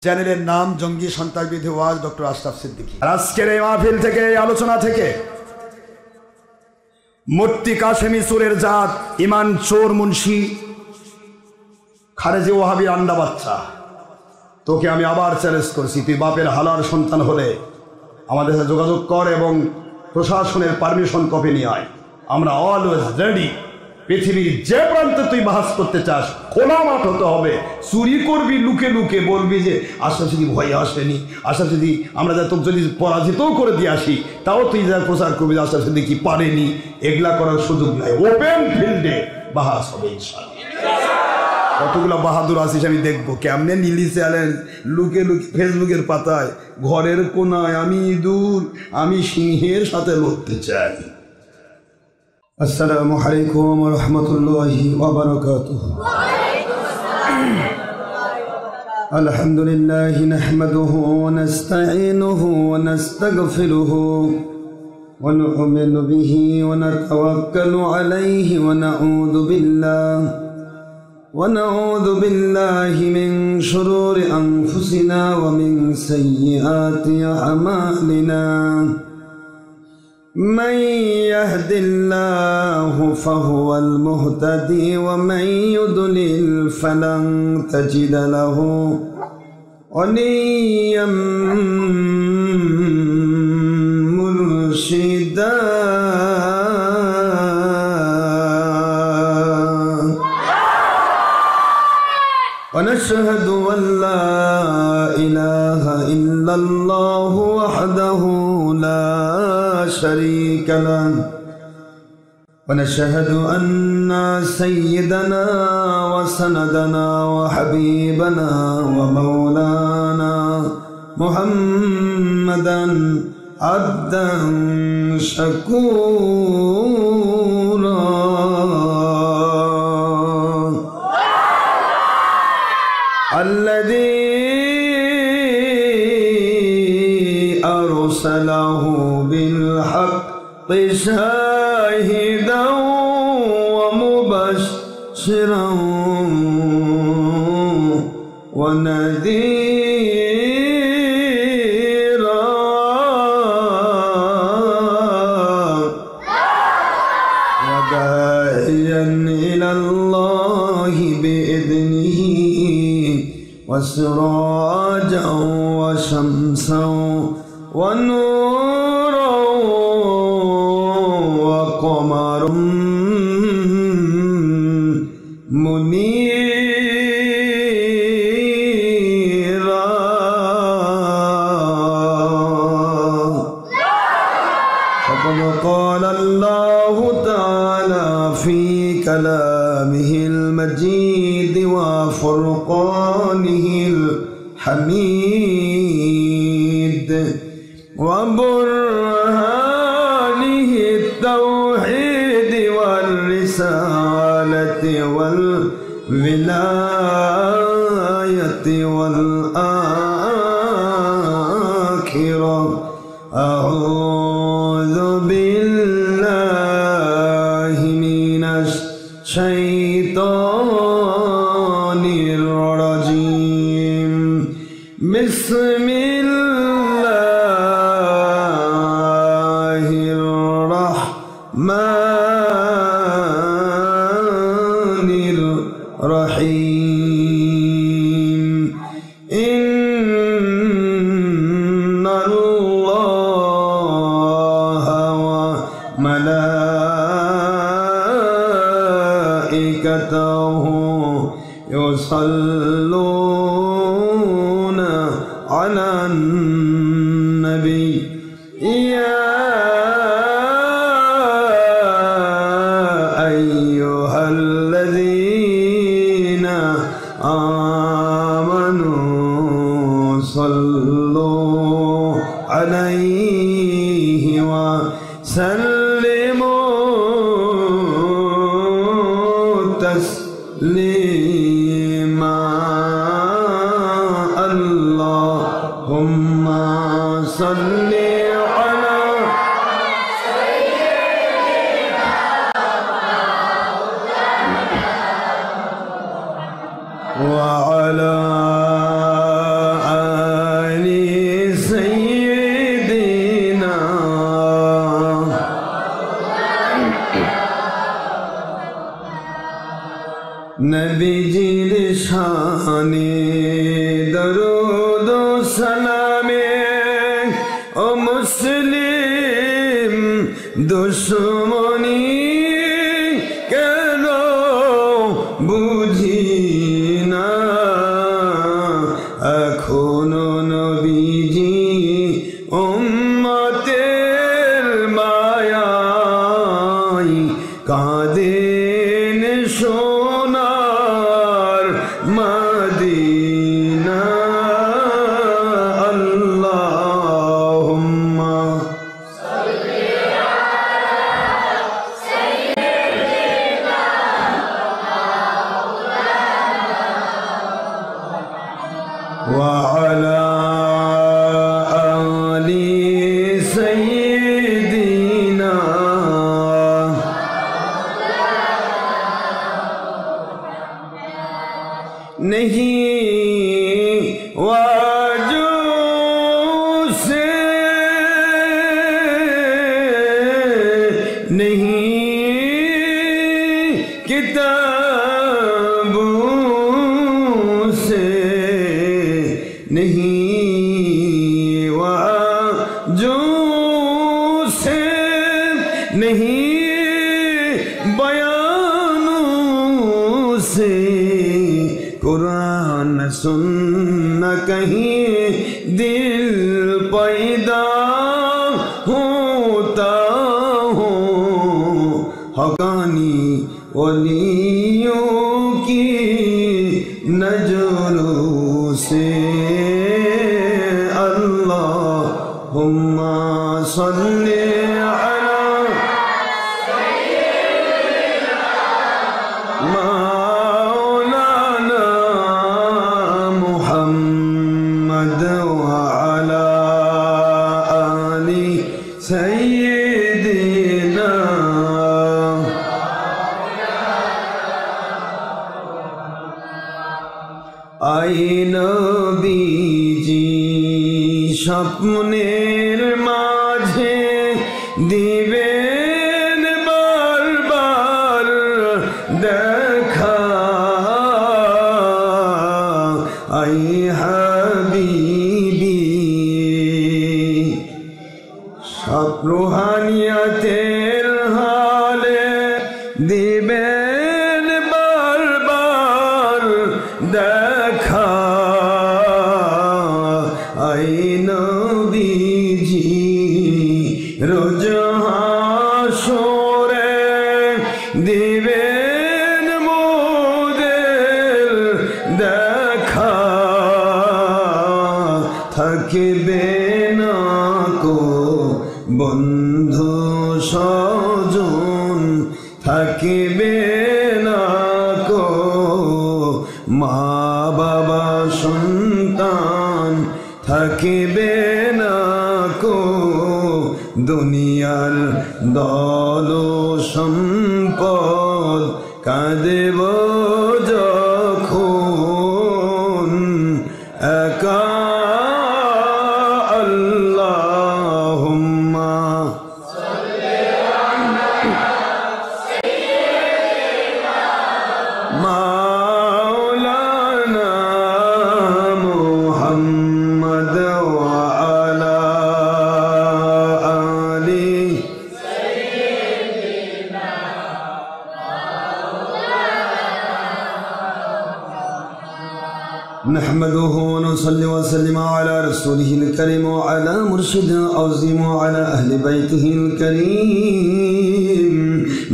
চ্যানেলের নাম জঙ্গি সন্ত্রাসবিরোধী ওয়াজ ডক্টর আশরাফ সিদ্দিকী। আজকের এই মাহফিল থেকে, এই আলোচনা থেকে মূর্তি কাশেমি চোরের জাত, ইমান চোর মুন্সি, খারেজি ওয়াহাবি আন্ডা বাচ্চা, তোকে আমি আবার চ্যালেঞ্জ করছি, তুই বাপের হালার সন্তান হলে আমাদের সাথে যোগাযোগ কর এবং প্রশাসনের পারমিশন কপি নিয়ে আয়। আমরা অলওয়েজ রেডি। পৃথিবীর যে প্রান্তে তুই বাহাস করতে চাস, খোলা মাঠ হতে হবে। চুরি করবি লুকে লুকে, বলবি যে আশরাফ সিদ্দিকী ভয়ে আসেনি, আশরাফ সিদ্দিকী আমরা যা তোকে যদি পরাজিতও করে দিয়ে আসি তাও তুই যা প্রচার করবি যে আশরাফ সিদ্দিকী পারেনি। এগুলা করার সুযোগ নাই। ওপেন ফিল্ডে বাহাস হবে ইনশাআল্লাহ। কতগুলো বাহাদুর আছিস আমি দেখবো কেমনে নীলি চ্যালেঞ্জ লুকে লুকে ফেসবুকের পাতায়, ঘরের কোনায় আমি ইঁদুর, আমি সিংহের সাথে লড়তে চাই। আসসালামু আলাইকুম ওয়া রাহমাতুল্লাহি ওয়া বারাকাতুহু। আলহামদুলিল্লাহি নাহমাদুহু ওয়া নাস্তাঈনুহু ওয়া নাস্তাগফিরুহু ওয়া নু'মিনু বিহি ওয়া নাতাওয়াক্কালু আলাইহি ওয়া নাউযু বিল্লাহি মিন শুরুরি আনফুসিনা ওয়া মিন সাইয়্যাতি আ'মালিনা। من يهد الله فهو المهتدي ومن يضلل فلن تجد له وليا مرشدا. ونشهد أن لا إله إلا الله وحده لا شريك له ونشهد أن سيدنا وسندنا وحبيبنا ومولانا محمدا عبدا شكورا. الذي أرسله بالحق شاهدا ومبشرا ونذيرا وداعيا إلى الله بإذنه وسراجا وشمسا ونورا وقمرا منيرا. فقد قال الله تعالى في كلامه المجيد وفرقانه الحميد وبرهانه التوحيد والرسالة والولاية والآخرة. أعوذ بالله من الشيطان الرجيم. بسم الله الرحمن الرحيم. إن الله وملائكته يصلون على النبي. يا أيها الذين آمنوا صلوا عليه وسلموا تسليما. اللهم صل على وعلى शाने दरूद सलामे ओ मुस्लिम दुश्मनी केनो बुझी ना एखोनो नबीजी उम्मतेर मायाय कादेन सोनार मदीना अल्लाहुम्मा व अला आलि सय्यिदिना नहीं वाजू से नहीं किताबों से नहीं वाजू से नहीं बयानों से कुरान सुनना कहीं दिल पैदा होता हो हकानी वलियों की नजरों से अल्लाहुम्मा सल्ली अला मौलाना मुहम्मद व अला आलि सय्यिदिना आई नबीजी স্বপ্নের মাঝে দিবেন বারবার দেখা আই হাবিবি সব রুহানিয়াতের হালে দিবেন বারবার দেখা আই নবীজি রোজ হাসরে দিবেন মোদের দেখা থাকবে না কো বন্ধু স্বজন থাকবে না কো মা বাবা সন্তান থাকবে না কো দুনিয়ার দল সম্পদ কাঁদেব যখন একা আল্লাহুম্মা মাওলানা মুহাম্মদ व अला आलि सय्यिदिना नहमदुहु व नुसल्ली व नसल्लिमु अला रसूलिहिल करीम व अला मुर्शिदिल अज़ीम व अला अहलि बैतिहिल करीम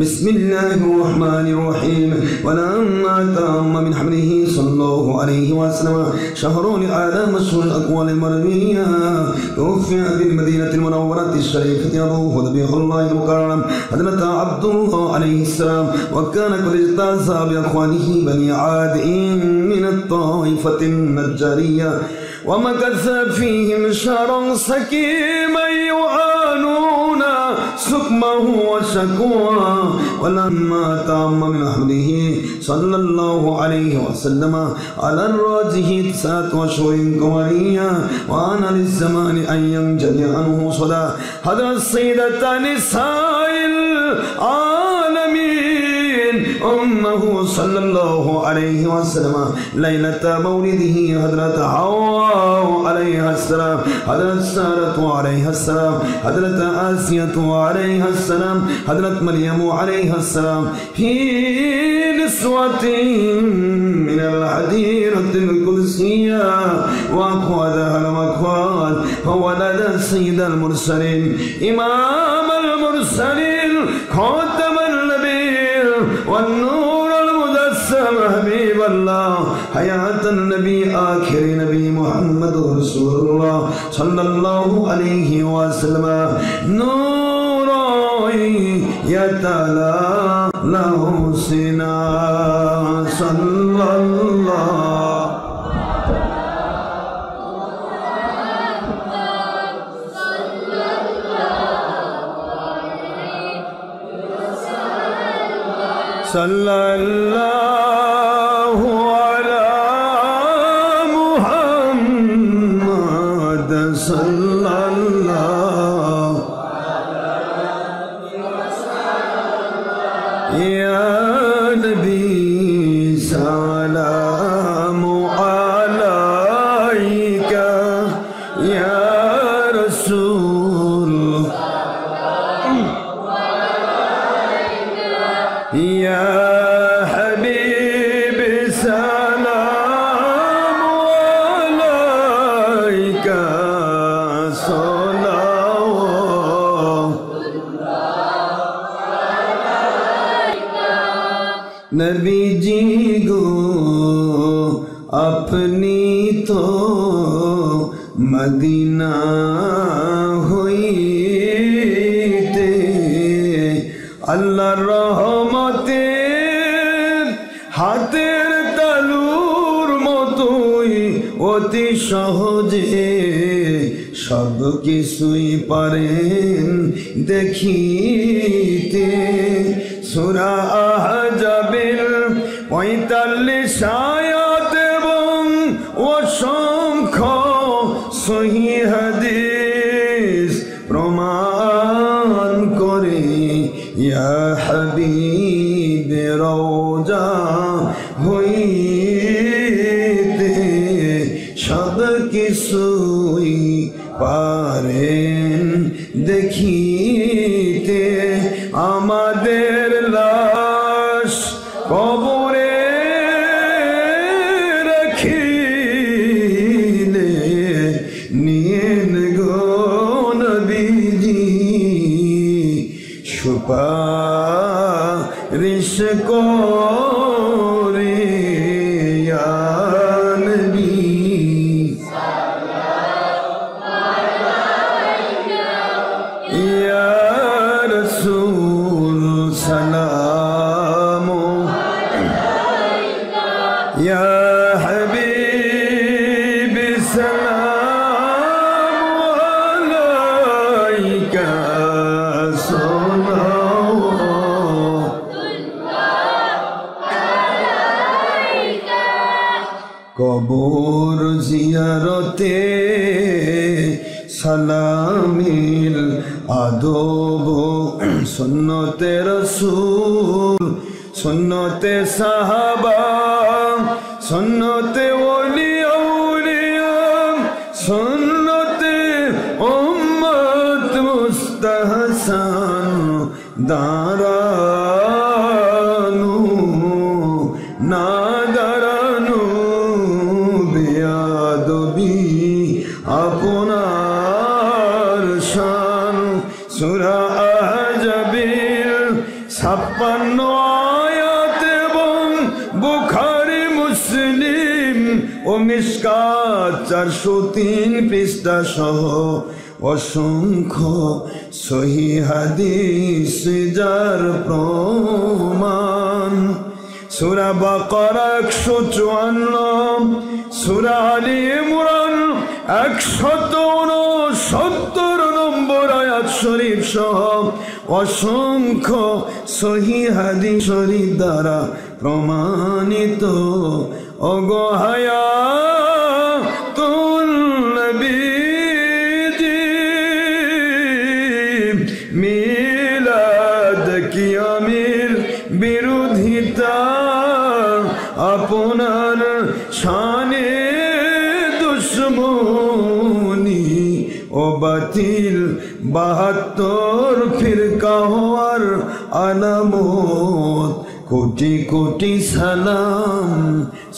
बिस्मिल्लाहिर रहमानिर रहीम वलम्मा तम्मा min hamlihi sallallahu alayhi wa sallam shahrun ala mashhur al-aqwal al-marwiyya tuwaffiya bil madinati al-munawwarati al-sharifati ruhu nabiyullah al-mukarram hadrat Abdullah alayhi salam wa kana qad istaza bi akhwanihi bani Aad min at-ta'ifati النجارية ومكث فيهم شهرا سكيما يعانون سقمه وشكواه ولما تم من حمده صلى الله عليه وسلم على الراجح 9 أشهر قمرية وأنا للزمان أن ينجلي عنه صلاة حضرت السيدة نساء العالمين أمه صلى الله عليه وسلم ليلة مولده حضرت حواء عليها السلام حضرت سارة عليها السلام حضرت آسية عليها السلام حضرت مريم عليها السلام في نسوة من الحديرة القدسية وأخوذها المكوان فولد سيد المرسلين إمام المرسلين خاتم النبيين والنور المجسم حبيب الله حياة النبي آخر نبي محمد رسول الله صلى الله عليه وسلم نور يتلى له سنا صلى الله صلى الله على محمد صلى الله يا نبي سلام عليك يا رسول يا حبيب سلام عليك صلوات Nabi ji गो अपनी तो Medina হইতে আল্লাহর রহমতের হাতের তালুর মতোই অতি সহজে সব কিছুই পারেন দেখিতে সূরা আহজাবের ৪৫ আয়াত এবং অসংখ্য সহিহ হাদিস প্রমাণ করে ইয়া হাবিব রওজা হইতে সব কিছুই পারেন দেখিতে আমাদের লাশ কবরে রাখিলে নিয়েন গো নবীজি সুপারিশ করে ইয়া নবী ইয়া রাসূল সালাম ইয়া হাবিব সালাম আলাইকা কবর জিয়ারতে সালামিল আদব সুন্নতে রাসূল সুন্নতে সাহাবা সুন্নতে ওলি আউলিয়া সুন্নতে উম্মত মুস্তাহসান দাঁড়ানো না দাঁড়ানো বেয়াদবি আপনার শান সূরা আহজাবের ৫৬ আয়াত এবং বুখারী মুসলিম ও মিশকাত ৪০৩ পৃষ্ঠা সহ অসংখ্য সহিহ হাদিস যার প্রমাণ সূরা বাকারা ১৫৪ সূরা আলে ইমরান ১৬৯ নম্বর আয়াত শরীফ সহ অসংখ্য সহিহ হাদিস শরীফ দ্বারা প্রমাণিত ওগো হায়াতুন নবীজি মিলাদ কিয়ামের বিরোধিতা দুশ্মনী ও বাতিল 72 ফিরকা হওয়ার আলামত। কোটি কোটি সালাম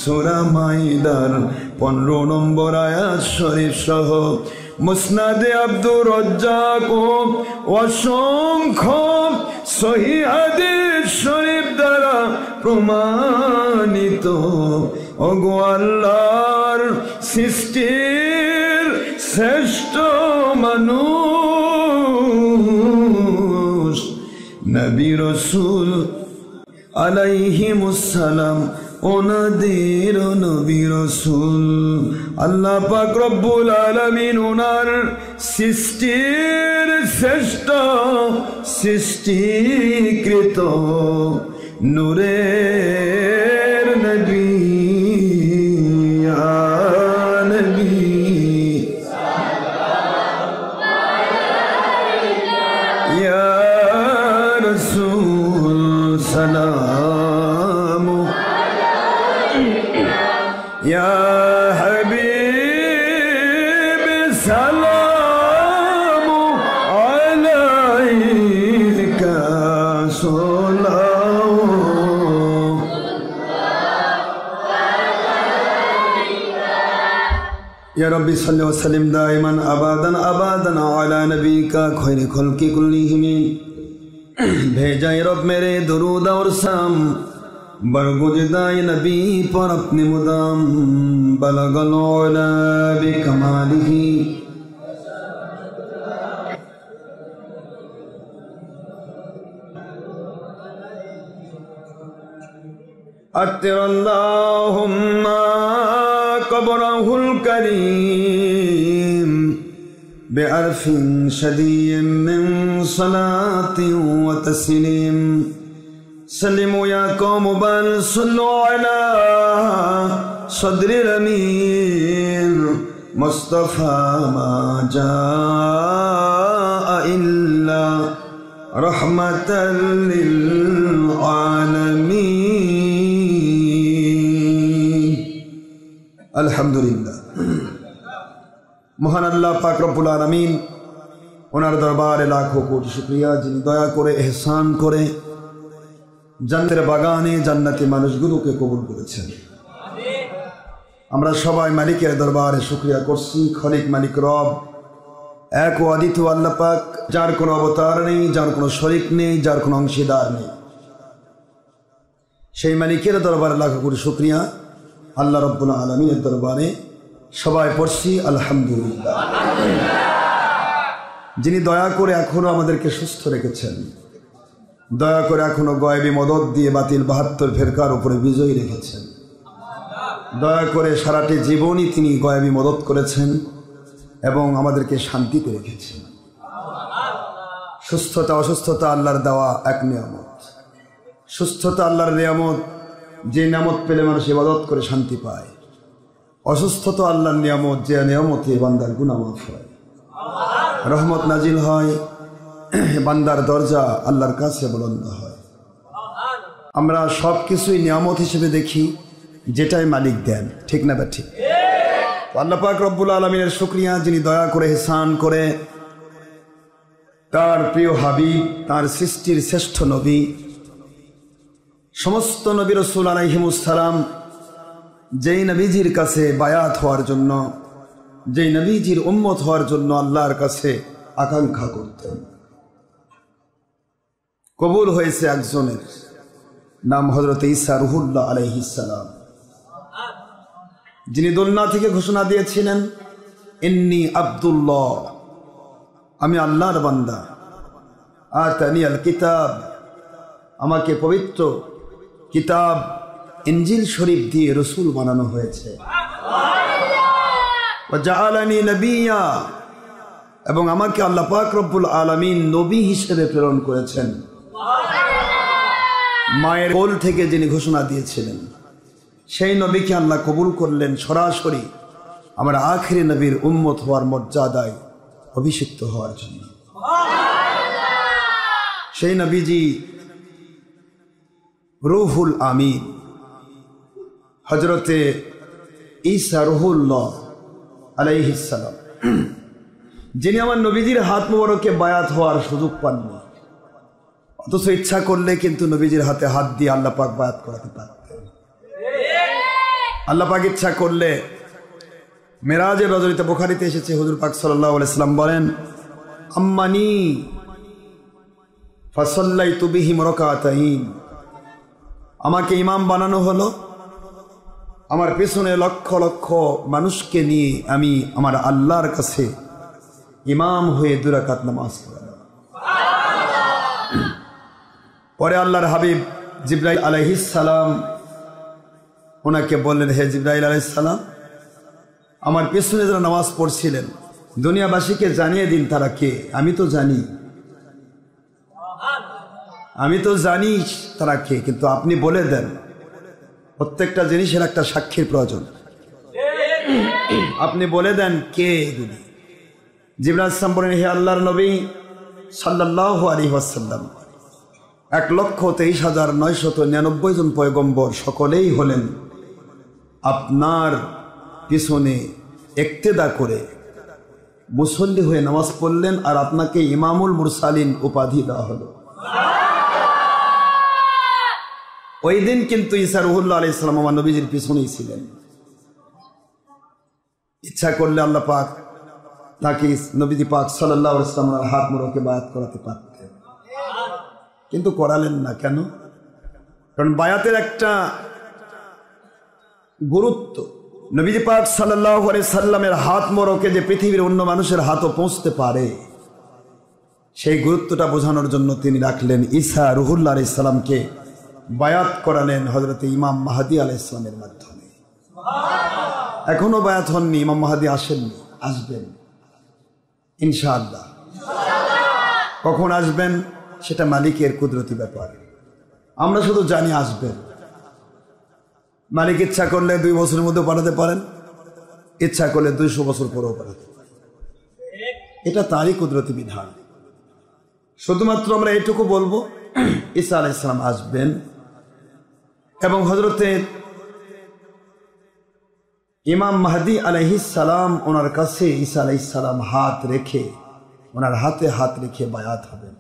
সূরা মাইদার 15 নম্বর আয়াত শরীফ সহ মুসনাদে আব্দুর রাজ্জাক ও অসংখ্য সহিহ হাদিস শরীফ দ্বারা প্রমাণিত। ওগো আল্লাহর সৃষ্টির শ্রেষ্ঠ মানুষ নবী রাসূল আলাইহিমুস সালাম ওনাদের নবী রাসূল। আল্লাহ পাক রব্বুল আলামিন ওনার সৃষ্টির শ্রেষ্ঠ সৃষ্টিকৃত নূরের নবী ইয়া নবী ইয়া রাসূল সালাম ইয়া হাবিব সালাম আলাইকা সালাম ইয়া রব্বি সাল্লি ওয়া সাল্লিম দাইমান আবাদান আবাদান আলা নবিকা খৈরি খলকি কুল্লিহিম। भेजाए रब मेरे दुरूद और सलाम बरगुजदाए नबी पर अपने मुदाम बलगल औला बिकमालिही। अत्तिर अल्लाहुम्मा कब्रहुल करीम بعرف شديد من صلاة وتسليم سلموا يا قوم بل صلوا على صدر الأمين مصطفى ما جاء إلا رحمة للعالمين الحمد لله। মহান আল্লাহ পাক রব্বুল আলামিন ওনার দরবারে লাখো কোটি শুকরিয়া যিনি দয়া করে ইহসান করে জান্নাতের বাগানে জান্নাতি মানুষগুলোকে কবুল করেছেন। আমরা সবাই মালিকের দরবারে শুকরিয়া করছি। খলিক মালিক রব এক ও অদ্বিতীয় আল্লাহ পাক, যার কোনো অবতার নেই, যার কোনো শরীক নেই, যার কোনো অংশীদার নেই, সেই মালিকের দরবারে লাখো কোটি শুকরিয়া। আল্লাহ রব্বুল আলামিনের দরবারে সবাই পড়ছি আলহামদুলিল্লাহ। যিনি দয়া করে এখনো আমাদেরকে সুস্থ রেখেছেন, দয়া করে এখনো গয়েবী মদদ দিয়ে বাতিল 72 ফেরকার উপরে বিজয়ী রেখেছেন, দয়া করে সারাটি জীবনই তিনি গয়েবী মদদ করেছেন এবং আমাদেরকে শান্তিতে রেখেছেন। সুস্থতা অসুস্থতা আল্লাহর দেওয়া এক নিয়ামত। সুস্থতা আল্লাহর নিয়ামত, যে নিয়ামত পেলে মানুষ ইবাদত করে শান্তি পায়। অসুস্থতা আল্লাহর নিয়ামত, যে নিয়ামতে বান্দার গুনাহ মাফ হয়, রহমত নাজিল হয়, বান্দার দরজা আল্লাহর কাছে বুলন্দ হয়। আমরা সব কিছুই নিয়ামত হিসেবে দেখি, যেটাই মালিক দেন, ঠিক না বা ঠিক? আল্লাহ পাক রব্বুল আলামিনের শুকরিয়া যিনি দয়া করে ইহসান করে তার প্রিয় হাবিব, তার সৃষ্টির শ্রেষ্ঠ নবী, সমস্ত নবী রাসূল আলাইহিমুস সালাম যেই নবীজির কাছে বায়াত হওয়ার জন্য, যেই নবীজির উম্মত হওয়ার জন্য আল্লাহর কাছে আকাঙ্ক্ষা করতেন, কবুল হয়েছে একজনের নাম হযরত ঈসা রুহুল্লাহ আলাইহিস সালাম, যিনি দোলনা থেকে ঘোষণা দিয়েছিলেন ইন্নী আব্দুল্লাহ, আমি আল্লাহর বান্দা, আতানি আল কিতাব, আমাকে পবিত্র কিতাব ইনজিল শরীফ দিয়ে রসুল বানানো হয়েছে, ওয়া জাআলানি নবিয়্যা, এবং আমাকে আল্লাহ পাক রব্বুল আলামিন নবী হিসেবে প্রেরণ করেছেন। মায়ের কোল থেকে যিনি ঘোষণা দিয়েছিলেন সেই নবীকে আল্লাহ কবুল করলেন সরাসরি আমরা আখিরি নবীর উম্মত হওয়ার মর্যাদায় অভিষিক্ত হওয়ার জন্য। সেই নবীজি রুহুল আমিন হযরতে ঈসা রুহুল্লাহ আলাইহিস সালাম, যিনি আমার নবীজির হাত মোবারকে বায়াত হওয়ার সুযোগ পাননি, অথচ ইচ্ছা করলে কিন্তু নবীজির হাতে হাত দিয়ে আল্লাহ পাক বায়াত করাতে পারতেন। আল্লাহ পাক ইচ্ছা করলে মেরাজের রজনীতে বুখারীতে এসেছে, হুজুর পাক সাল্লাল্লাহু আলাইহি সাল্লাম বলেন, আম্মানি ফাসাল্লাইতু বিহিম রাকাতাইন, আমাকে ইমাম বানানো হলো, আমার পেছনে লক্ষ লক্ষ মানুষকে নিয়ে আমি আমার আল্লাহর কাছে ইমাম হয়ে 2 রাকাত নামাজ পড়লাম। পরে আল্লাহর হাবিব জিবরাইল আলাইহিস সালাম ওনাকে বললেন, হে জিবরাইল আলাইহিস সালাম, আমার পেছনে যারা নামাজ পড়ছিলেন দুনিয়াবাসীকে জানিয়ে দিন তারা কে। আমি তো জানি তারা কে, কিন্তু আপনি বলে দেন। প্রত্যেকটা জিনিসের একটা সাক্ষীর প্রয়োজন, আপনি বলে দেন কে এগুলি। জিবরাইল সালাম বলেন, হে আল্লাহর নবী সাল্লাল্লাহু আলাইহি ওয়াসাল্লাম, 1,23,999 জন পয়গম্বর সকলেই হলেন আপনার পিছনে ইক্তেদা করে মুসল্লি হয়ে নামাজ পড়লেন, আর আপনাকে ইমামুল মুরসালিন উপাধি দেওয়া হলো। ওই দিন কিন্তু ঈসা রুহুল্লাহ আলাইহিস সালাম আমার নবীজির পিছনেই ছিলেন। ইচ্ছা করলে আল্লাহ পাক তাকে নবীজি পাক সাল্লাল্লাহু আলাইহি ওয়াসাল্লামের হাত মোবারকে বায়াত করাতে পারতেন, কিন্তু করালেন না। কেন? কারণ বায়াতের একটা গুরুত্ব, নবীজি পাক সাল্লাল্লাহু আলাইহি সাল্লামের হাত মোবারকে যে পৃথিবীর অন্য মানুষের হাতও পৌঁছতে পারে, সেই গুরুত্বটা বোঝানোর জন্য তিনি রাখলেন। ঈসা রুহুল্লাহ আলাইহিস সালামকে বায়াত করালেন হযরত ইমাম মাহদী আলাইহিস সালামের মাধ্যমে। এখনো বায়াত হননি, ইমাম মাহদী আসেননি, আসবেন ইনশাআল্লাহ। কখন আসবেন সেটা মালিকের কুদরতি ব্যাপার, আমরা শুধু জানি আসবেন। মালিক ইচ্ছা করলে 2 বছরের মধ্যে পাঠাতে পারেন, ইচ্ছা করলে 200 বছর পরেও পাঠাতে পারেন, এটা তারই কুদরতি বিধান। শুধুমাত্র আমরা এইটুকু বলবো, ঈসা আলাইহিস সালাম আসবেন এবং হযরতে ইমাম মাহদী আলাইহিস সালাম ওনার কাছে ঈসা আলাইহিস সালাম হাত রেখে, ওনার হাতে হাত রেখে বায়াত হবেন।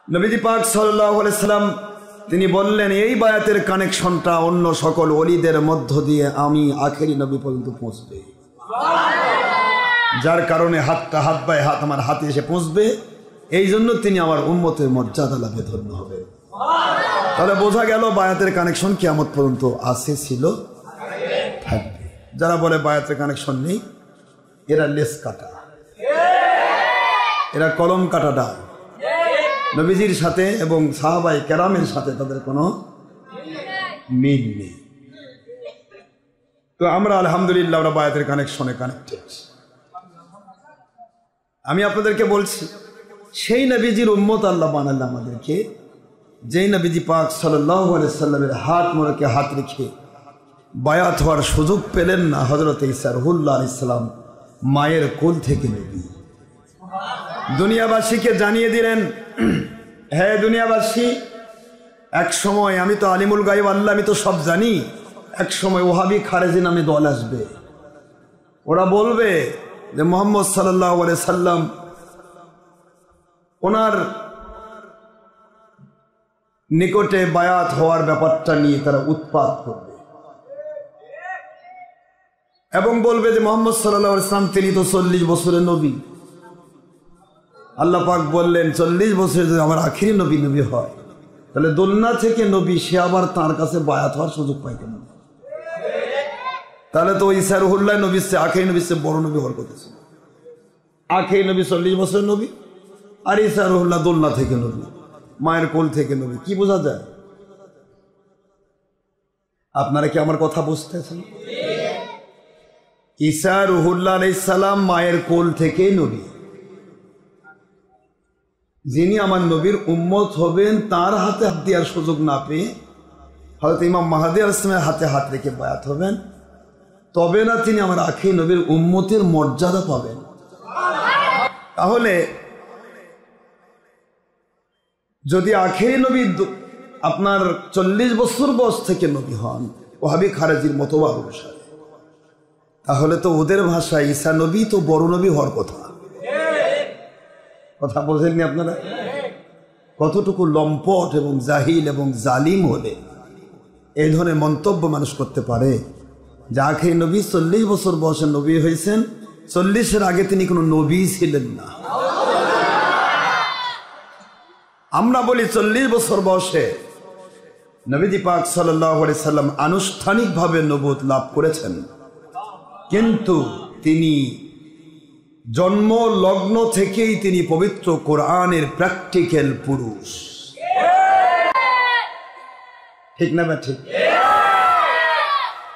নবীজি পাক সাল্লাল্লাহু আলাইহি সাল্লাম তিনি বললেন, এই বায়াতের কানেকশনটা অন্য সকল ওলিদের মধ্য দিয়ে আমি আখেরি নবী পর্যন্ত পৌঁছবে, যার কারণে হাত বাই হাত আমার হাতে এসে পৌঁছবে, এই জন্য তিনি আমার উম্মতের মর্যাদা লাভে ধন্য হবে। তাহলে বোঝা গেল বায়াতের কানেকশন কিয়ামত পর্যন্ত আছে, ছিল, থাকবে। যারা বলে বায়াতের কানেকশন নেই, এরা লেস কাটা, এরা কলম কাটাটা। নবীজির সাথে এবং সাহাবাই কেরামের সাথে তাদের কোনো মিল নেই। তো আমরা আলহামদুলিল্লাহ আমরা বায়াতের কানেকশনে কানেক্টেড। আমি আপনাদেরকে বলছি, সেই নবীজির উম্মত আল্লাহ বানালেন আমাদেরকে, যেই নবীজি পাক সাল্লাল্লাহু আলাইহি সাল্লামের হাত মোবারকে হাত রেখে বায়াত হওয়ার সুযোগ পেলেন না হযরত ঈসা রুহুল্লাহ আলাইহিস সালাম, মায়ের কোল থেকে নবী। দুনিয়াবাসীকে জানিয়ে দিলেন, হে দুনিয়াবাসী, এক সময়, আমি তো আলিমুল গায়ব আল্লাহ, আমি তো সব জানি, এক সময় ওহাবি খারেজি নামে দল আসবে, ওরা বলবে যে মুহাম্মদ সাল্লাল্লাহু আলাইহি সাল্লাম ওনার নিকটে বায়াত হওয়ার ব্যাপারটা নিয়ে তারা উৎপাত করবে এবং বলবে যে মুহাম্মদ সাল্লাল্লাহু আলাইহি সাল্লাম তিনি তো 40 বছরের নবী। আল্লাহ পাক বললেন, 40 বছরে যদি আমার আখিরি নবী হয়, তাহলে দোলনা থেকে নবী, সে আবার তার কাছে বায়াত হওয়ার সুযোগ পায় কেন? তাহলে তো ঈসা রুহুল্লাহ নবীর চেয়ে, আখিরি নবীর চেয়ে বড় নবী হওয়ার কথা ছিল। আখিরি নবী 40 বছরের নবী, আর ঈসা রুহুল্লাহ দোলনা থেকে নবী, মায়ের কোল থেকে নবী। কি বোঝা যায়? আপনারা কি আমার কথা বুঝতেছেন? ঈসা রুহুল্লাহ আলাইহিস সালাম মায়ের কোল থেকে নবী। যিনি আমার নবীর উম্মত হবেন, তার হাতে হাত দেওয়ার সুযোগ না পেয়ে হযরত ইমাম মাহদী আলাইহিস সালামের হাতে হাত রেখে বায়াত হবেন, তবে না তিনি আমার আখিরি নবীর উম্মতের মর্যাদা পাবেন। তাহলে যদি আখিরি নবী আপনার 40 বছর বয়স থেকে নবী হন ওহাবি খারেজির মতবাদ অনুসারে, তাহলে তো ওদের ভাষায় ঈসা নবী তো বড় নবী হওয়ার কথা। কথা বোঝেননি আপনারা? কতটুকু লম্পট এবং জাহিল এবং জালিম হলে এই ধরনের মন্তব্য মানুষ করতে পারে। যা খেয়ে নবী 40 বছর বয়সে নবী হয়েছেন, 40-এর আগে তিনি কোনো নবী ছিলেন না। আমরা বলি 40 বছর বয়সে নবীজি পাক সাল্লাল্লাহু আলাইহি সাল্লাম আনুষ্ঠানিকভাবে নবুয়ত লাভ করেছেন, কিন্তু তিনি জন্ম লগ্ন থেকেই তিনি পবিত্র কোরআনের প্র্যাকটিক্যাল পুরুষ। ঠিক না? ঠিক।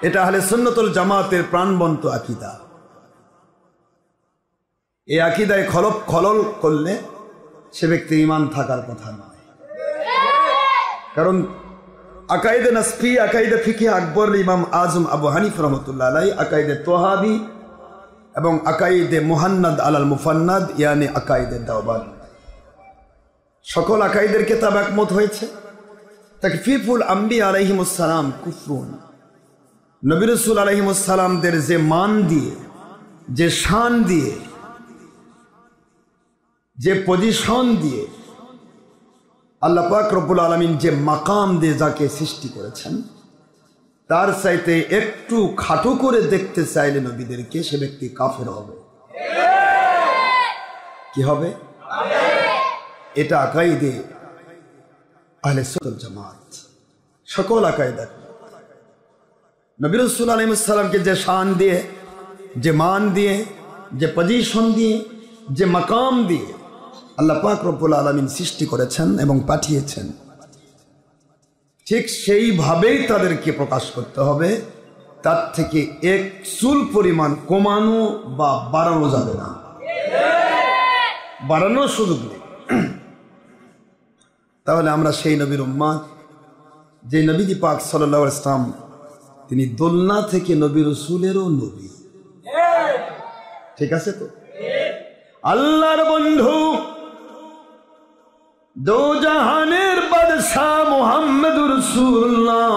এটা আহলে সুন্নাতুল জামাতের প্রাণবন্ত আকীদা। এই আকীদায় খলল করলে সে ব্যক্তির ঈমান থাকার কথা নয়। কারণ আকাইদে নাসফি, আকাইদে ফিকহে আকবর ইমাম আজম আবু হানিফা রাহমাতুল্লাহ আলাইহি, আকাইদে তোহাবি এবং আকাইদে মুহান্নাদ আলাল মুফান্নাদ ইয়ানি আকাইদে দাওবান, সকল আকাইদের কিতাব একমত হয়েছে তাকফীফুল আম্বিয়া আলাইহিমুস সালাম কুফরুন। নবী রাসূল আলাইহিমুস সালামদের যে মান দিয়ে, যে শান দিয়ে, যে পজিশন দিয়ে আল্লাহ পাক রব্বুল আলামিন যে মাকাম দিয়ে যাকে সৃষ্টি করেছেন, তার চাইতে একটু খাটো করে দেখতে চাইলে নবীদেরকে, সে ব্যক্তি কাফের হবে। কি হবে? এটা আকাইদে আহলে সুন্নাত জামাত, সকল আকাইদা। নবী রাসূল আলাইহিস সালামকে যে শান দিয়ে, যে মান দিয়ে, যে পজিশন দিয়ে, যে মাকাম দিয়ে আল্লাহ পাক রব্বুল আলামিন সৃষ্টি করেছেন এবং পাঠিয়েছেন, ঠিক সেইভাবেই তাদেরকে প্রকাশ করতে হবে। তার থেকে এক চুল পরিমাণ কমানো বা বাড়ানো যাবে না, বাড়ানোর সুযোগ নেই। তাহলে আমরা সেই নবীর উম্মত, যে নবীজি পাক সাল্লাল্লাহু আলাইহি ওয়াসাল্লাম তিনি দোলনা থেকে নবী রাসূলেরও নবী। ঠিক আছে তো? আল্লাহর বন্ধু দো জাহানের বাদশাহ মুহাম্মদুর রাসূলুল্লাহ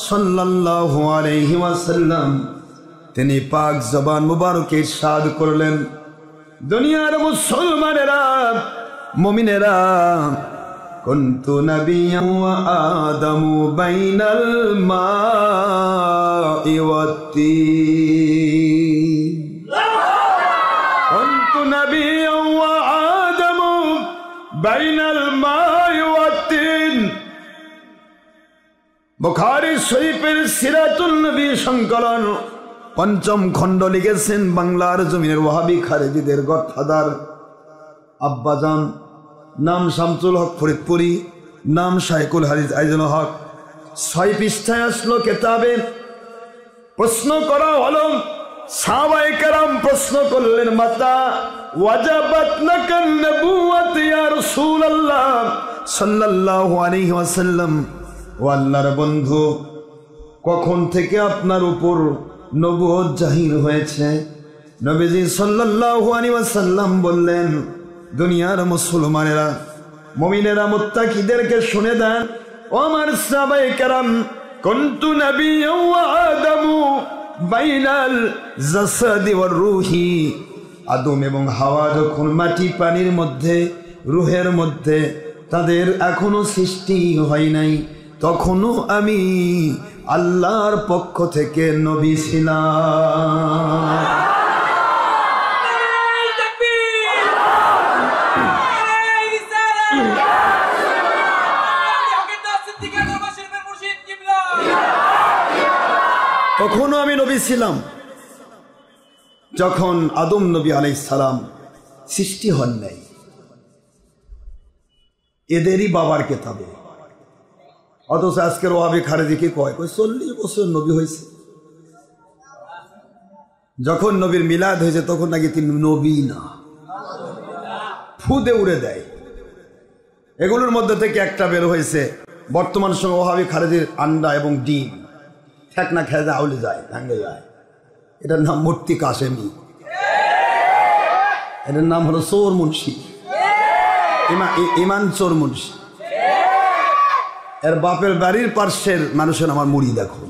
সাল্লাল্লাহু আলাইহি ওয়াসাল্লাম তিনি পাক জবান মুবারকে ইরশাদ করলেন, দুনিয়ার মুসলমানেরা, মুমিনেরা, কুনতু নাবিয়্যান ওয়া আদামু বাইনাল মা'i ওয়াত-তিন, কুনতু নাবিয়্যান ওয়া আদামু বাইনাল মা'i ওয়াত-তিন। বুখারী শরীফের সিরাতুন নবী সংকলন ৫ম খণ্ড লিখেছেন বাংলার জমিনের ওয়াহাবি খারেজিদের গডফাদার আব্বাজান, নাম শামসুল হক ফরিদপুরি, নাম শাইখুল হাদিস আইজুল হক। ৬ পৃষ্ঠায় আসলো কেতাবে। প্রশ্ন করা হলো, সাহাবায়ে কেরাম প্রশ্ন করলেন, মাতা ওয়াজাবাত লাকান নবুওয়াত ইয়া রাসূলুল্লাহ সাল্লাল্লাহু আলাইহি ওয়াসাল্লাম, ও আল্লাহর বন্ধু, কখন থেকে আপনার উপর নবুয়ত জাহির হয়েছে? নবীজি সাল্লাল্লাহু আলাইহি ওয়াসাল্লাম বললেন, দুনিয়ার মুসলমানেরা, মুমিনেরা, মুত্তাকিদেরকে শুনে দেন, ও আমার সাহাবায়ে কেরাম, কুনতু নাবিয়্যান ওয়া আদামু বাইনাল জাসাদি ওয়ার রূহি, আদম এবং হাওয়া যখন মাটি পানির মধ্যে, রূহের মধ্যে, তাদের এখনো সৃষ্টি হয় নাই, তখনও আমি আল্লাহর পক্ষ থেকে নবী ছিলাম। তখনও আমি নবী ছিলাম যখন আদম নবী আলাইহিস সালাম সৃষ্টি হন নাই। এদেরই বাবার কেতাবে। অথচ আজকের ওয়াহাবি খারেজি কি কয়? 40 বছর নবী হয়েছে। যখন নবীর মিলাদ হয়েছে তখন নাকি তিনি নবী না, ফুদে উড়ে দেয়। এগুলোর মধ্যে থেকে একটা বের হয়েছে বর্তমান সময় ওয়াহাবি খারেজির আন্ডা এবং ডিম ঠেকনা খেয়ে যায়, আউলে যায়, ভাঙে যায়। এটার নাম মূর্তি কাশেমি, এটার নাম হলো চোর মুন্সি, ইমান চোর মুন্সি। এর বাপের বাড়ির পার্শ্বের মানুষের আমার মুড়ি দেখো।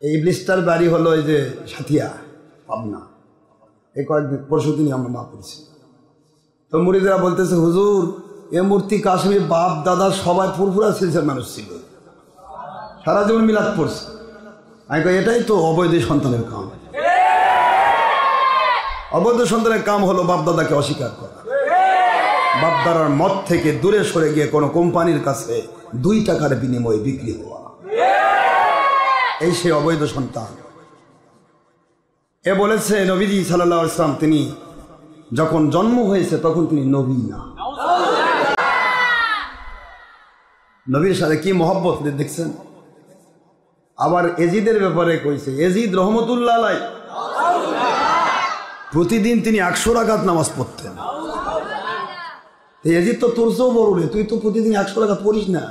এই ব্লিস্টার বাড়ি হলো এই যে সাথিয়া পাবনা, এই কয়েকদিন পরশু দিনই আমরা মা পড়ছি। তো মুরিদরা বলতেছে হুজুর এ মূর্তি কাশ্মীর বাপ দাদা সবাই ফুরফুরা সিলসিলার মানুষ ছিল, সারা জীবন মিলাদ পড়ছে। আমি কই এটাই তো অবৈধ সন্তানের কাম। অবৈধ সন্তানের কাম হলো বাপদাদাকে অস্বীকার করা, বাপদাদার মত থেকে দূরে সরে গিয়ে কোনো কোম্পানির কাছে 2 টাকার বিনিময়ে বিক্রি হওয়া, এই সে অবৈধ সন্তান। এ বলেছে নবীজি সাল্লাল্লাহু আলাইহি ওয়াসাল্লাম তিনি যখন জন্ম হয়েছে তখন তিনি নবী না। নবীর সাথে কি মহব্বত দেখছেন। আবার এজিদের ব্যাপারে কইছে, এজিদ রহমতুল্লাহ আলাইহি প্রতিদিন তিনি 100 রাকাত নামাজ পড়তেন। এজিদ তো তোর চেয়েও বড় রে, তুই তো প্রতিদিন 100 রাকাত পড়িস না।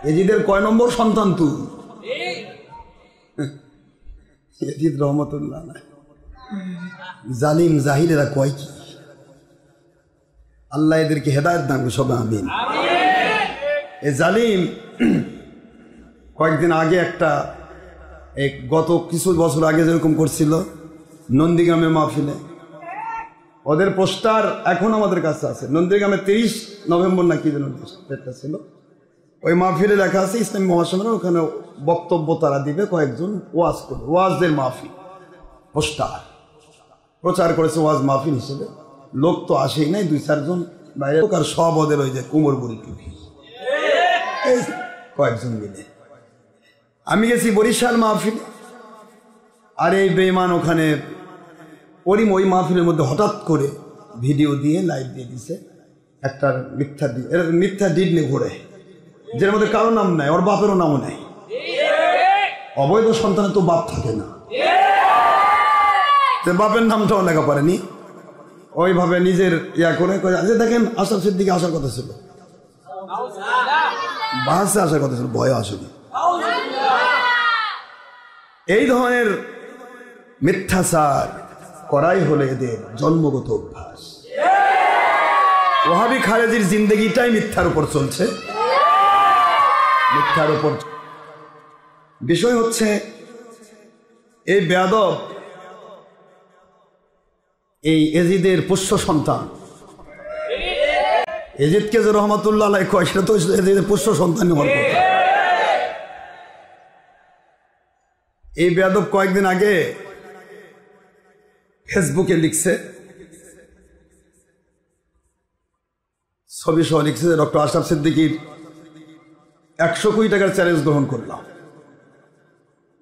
এজিদের কয় নম্বর সন্তান তুই? এজিদ রহমতুল্লাহ আলাইহি। জালিম জাহিরেরা কয় কি, আল্লাহ এদেরকে হেদায়েত দান করুন সবাই আমিন। এই জালিম কয়েকদিন আগে একটা গত কিছু বছর আগে যেরকম করছিল নন্দীগ্রামে মাহফিলে, ওদের পোস্টার এখন আমাদের কাছে আছে। নন্দীগ্রামে 23 নভেম্বর নাকি যেন ডেটটা ছিল, ওই মাহফিলে লেখা আছে ইসলামী মহাসমাবেশ, ওখানে বক্তব্য তারা দিবে, কয়েকজন ওয়াজ করবে, ওয়াজদের মাহফিল পোস্টার প্রচার করেছে ওয়াজ মাহফিল হিসেবে। লোক তো আসেই নাই, 2-4 জন বাইরে, আর সব ওদের ওই যে কুমোর বুড়ি টুপি কয়েকজন মিলে। আমি গেছি বরিশাল মাহফিল, আর এই বেঈমান ওখানে ওই মাহফিলের মধ্যে হঠাৎ করে ভিডিও দিয়ে লাইভ দিয়ে দিছে একটা মিথ্যা ডিড নিয়ে ঘোরে, যের মধ্যে কারো নাম নাই, ওর বাপেরও নামও নাই। অবৈধ সন্তানে তো বাপ থাকে না, বাপের নামটাও লেখা পারেনি। ওইভাবে নিজের ইয়া করে দেখেন আশরাফ সিদ্দিকী আসার কথা ছিল, বাসে আসার কথা ছিল, ভয়ে আসেনি। এই ধরনের মিথ্যাচার করাই হলো এদের জন্মগত অভ্যাস। ওয়াহাবি খারেজির জিন্দেগিটাই মিথ্যার উপর চলছে, মিথ্যার উপর। বিষয় হচ্ছে এই বেয়াদব এই এজিদের পুষ্য সন্তান, এজিদকে যে রহমতুল্লাহ আলাইহি কয় সেটা তো এজিদের পুষ্য সন্তান হওয়ার কথা। এই বেয়াদব কয়েকদিন আগে ফেসবুকে লিখছে, ছবি সহ লিখছে, ডক্টর আশরাফ সিদ্দিকীর 100 কোটি টাকার চ্যালেঞ্জ গ্রহণ করলাম।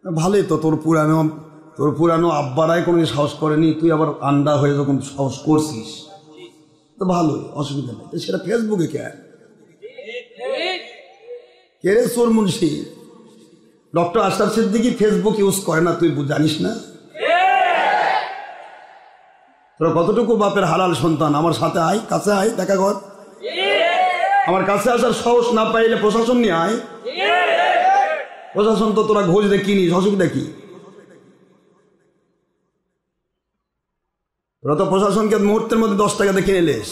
ভালোই তো, তোর পুরানো আব্বারাই কোনোদিন সাহস করেনি, তুই আবার আন্ডা হয়ে যখন সাহস করছিস তো ভালোই, অসুবিধা নেই। সেটা ফেসবুকে কে রে চোর Munshi? Doctor Ashraf Siddiqui Facebook use করে না, তুই জানিস না? তোরা কতটুকু বাপের হালাল সন্তান? আমার সাথে আয়, কাছে আয়, দেখা কর। আমার কাছে আসার সাহস না পাইলে প্রশাসন নিয়ে আয়, প্রশাসন তো তোরা ঘোষ দিয়ে কিনিস, অসুবিধা কি? তোরা তো প্রশাসনকে মুহূর্তের মধ্যে 10 টাকা দিয়ে কিনে নিস,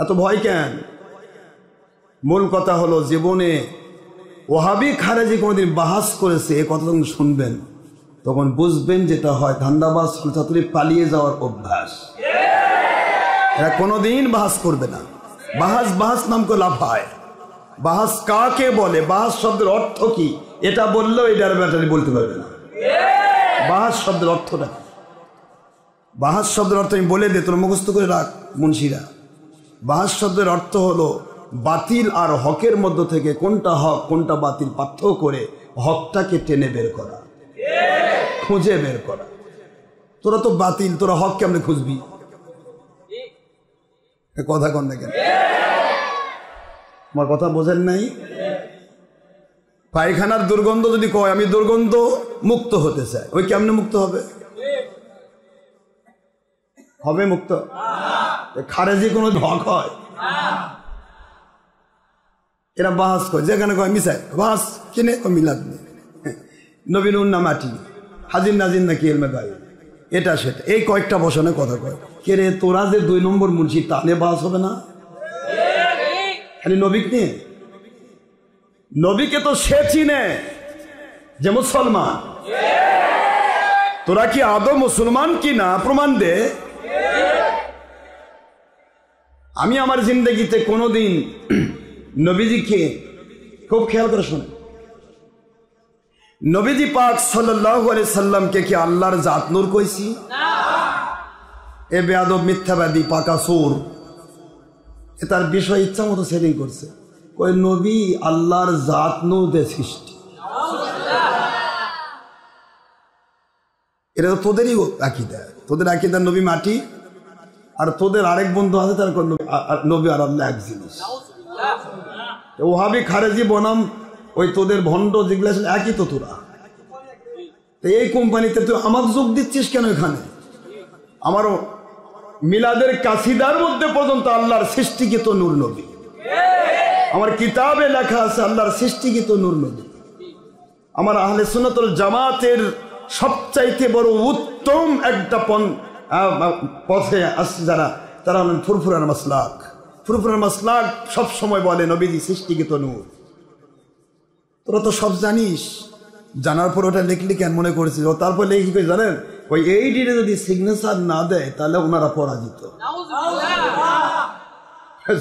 এত ভয় কেন? মূল কথা হলো জীবনে ওয়াহাবি খারেজি কোনোদিন বাহাস করেছে, এ কথা যখন শুনবেন তখন বুঝবেন যেটা হয় ধান্দাবাজ ছাত্রী পালিয়ে যাওয়ার অভ্যাস। এরা কোনোদিন বাহাস করবে না। বাহাস নাম করে লাভ হয়। বাহাস কাকে বলে, বাহাস শব্দের অর্থ কি এটা বললেও এটার ব্যাটারি বলতে পারবে না। বাহাস শব্দের অর্থটা, বাহাস শব্দের অর্থ আমি বলে দে, তোর মুখস্থ করে রাখ মুন্সিরা। বাহাস শব্দের অর্থ হলো বাতিল আর হকের মধ্য থেকে কোনটা হক কোনটা বাতিল পার্থক্য করে হকটাকে টেনে বের করা, খুঁজে বের করা। তোরা তো বাতিল, তোরা হক কেমনে খুঁজবি? কথা কন না কেন? আমার কথা বোঝেন নাই? পায়খানার দুর্গন্ধ যদি কয় আমি দুর্গন্ধ মুক্ত হতে চাই, ওই কেমনে মুক্ত হবে? হবে মুক্ত? খারেজি কোনো হক হয়? এরা বাহাস কয়, যেখানে কয় মিশাই বাহাস কিনে মিলাদ নেই, নবীন উন্না মাটি, হাজির নাজির নাকি এলমে গাই, এটা সেটা, এই কয়েকটা বসানো কথা কয়। কে রে তোরা যে 2 নম্বর মুন্সি, তা নিয়ে বাহাস হবে না? খালি নবীকে নিয়ে? নবীকে তো সে চিনে যে মুসলমান। তোরা কি আদৌ মুসলমান কি না প্রমাণ দে। আমি আমার জিন্দগিতে কোনোদিন নবীজিকে খুব খেয়াল করে শুনে, নবীজি পাক সাল্লাল্লাহু আলাইহি সাল্লামকে কি আল্লাহর জাত নূর কইছি? এ বেয়াদব মিথ্যাবাদী পাকা সুর এ তার বিষয় ইচ্ছা মতো সেটিং করছে। কই নবী আল্লাহর জাত নূর দিয়ে সৃষ্টি। এটা তো তোদেরই আকীদা। তোদের আকীদা নবী মাটি, আর তোদের আরেক বন্ধু আছে তার নবী আর আল্লাহ এক জিনিস। ওহাবি খারেজি বনাম ওই তোদের ভণ্ড যেগুলো একই তো তোরা। এই কোম্পানিতে তুই আমাকে যোগ দিচ্ছিস কেন? এখানে আমারও মিলাদের কাসিদার মধ্যে পর্যন্ত আল্লাহর সৃষ্টিকৃত নূর নবী। আমার কিতাবে লেখা আছে আল্লাহর সৃষ্টিকৃত নূর নবী। আমার আহলে সুন্নাতুল জামাতের সবচাইতে বড় উত্তম একটা পথে আসছে যারা, তারা হলেন ফুরফুরার মাসলাক। ফুরফুরার মাসলাক সব সময় বলে নবীজি সৃষ্টিকৃত নূর। তোরা তো সব জানিস, জানার পর ওটা লিখলি কেন মনে করেছিস? ও তারপর লিখি করে জানেন ওই এই ডিটে যদি সিগনেচার না দেয় তাহলে ওনারা পরাজিত।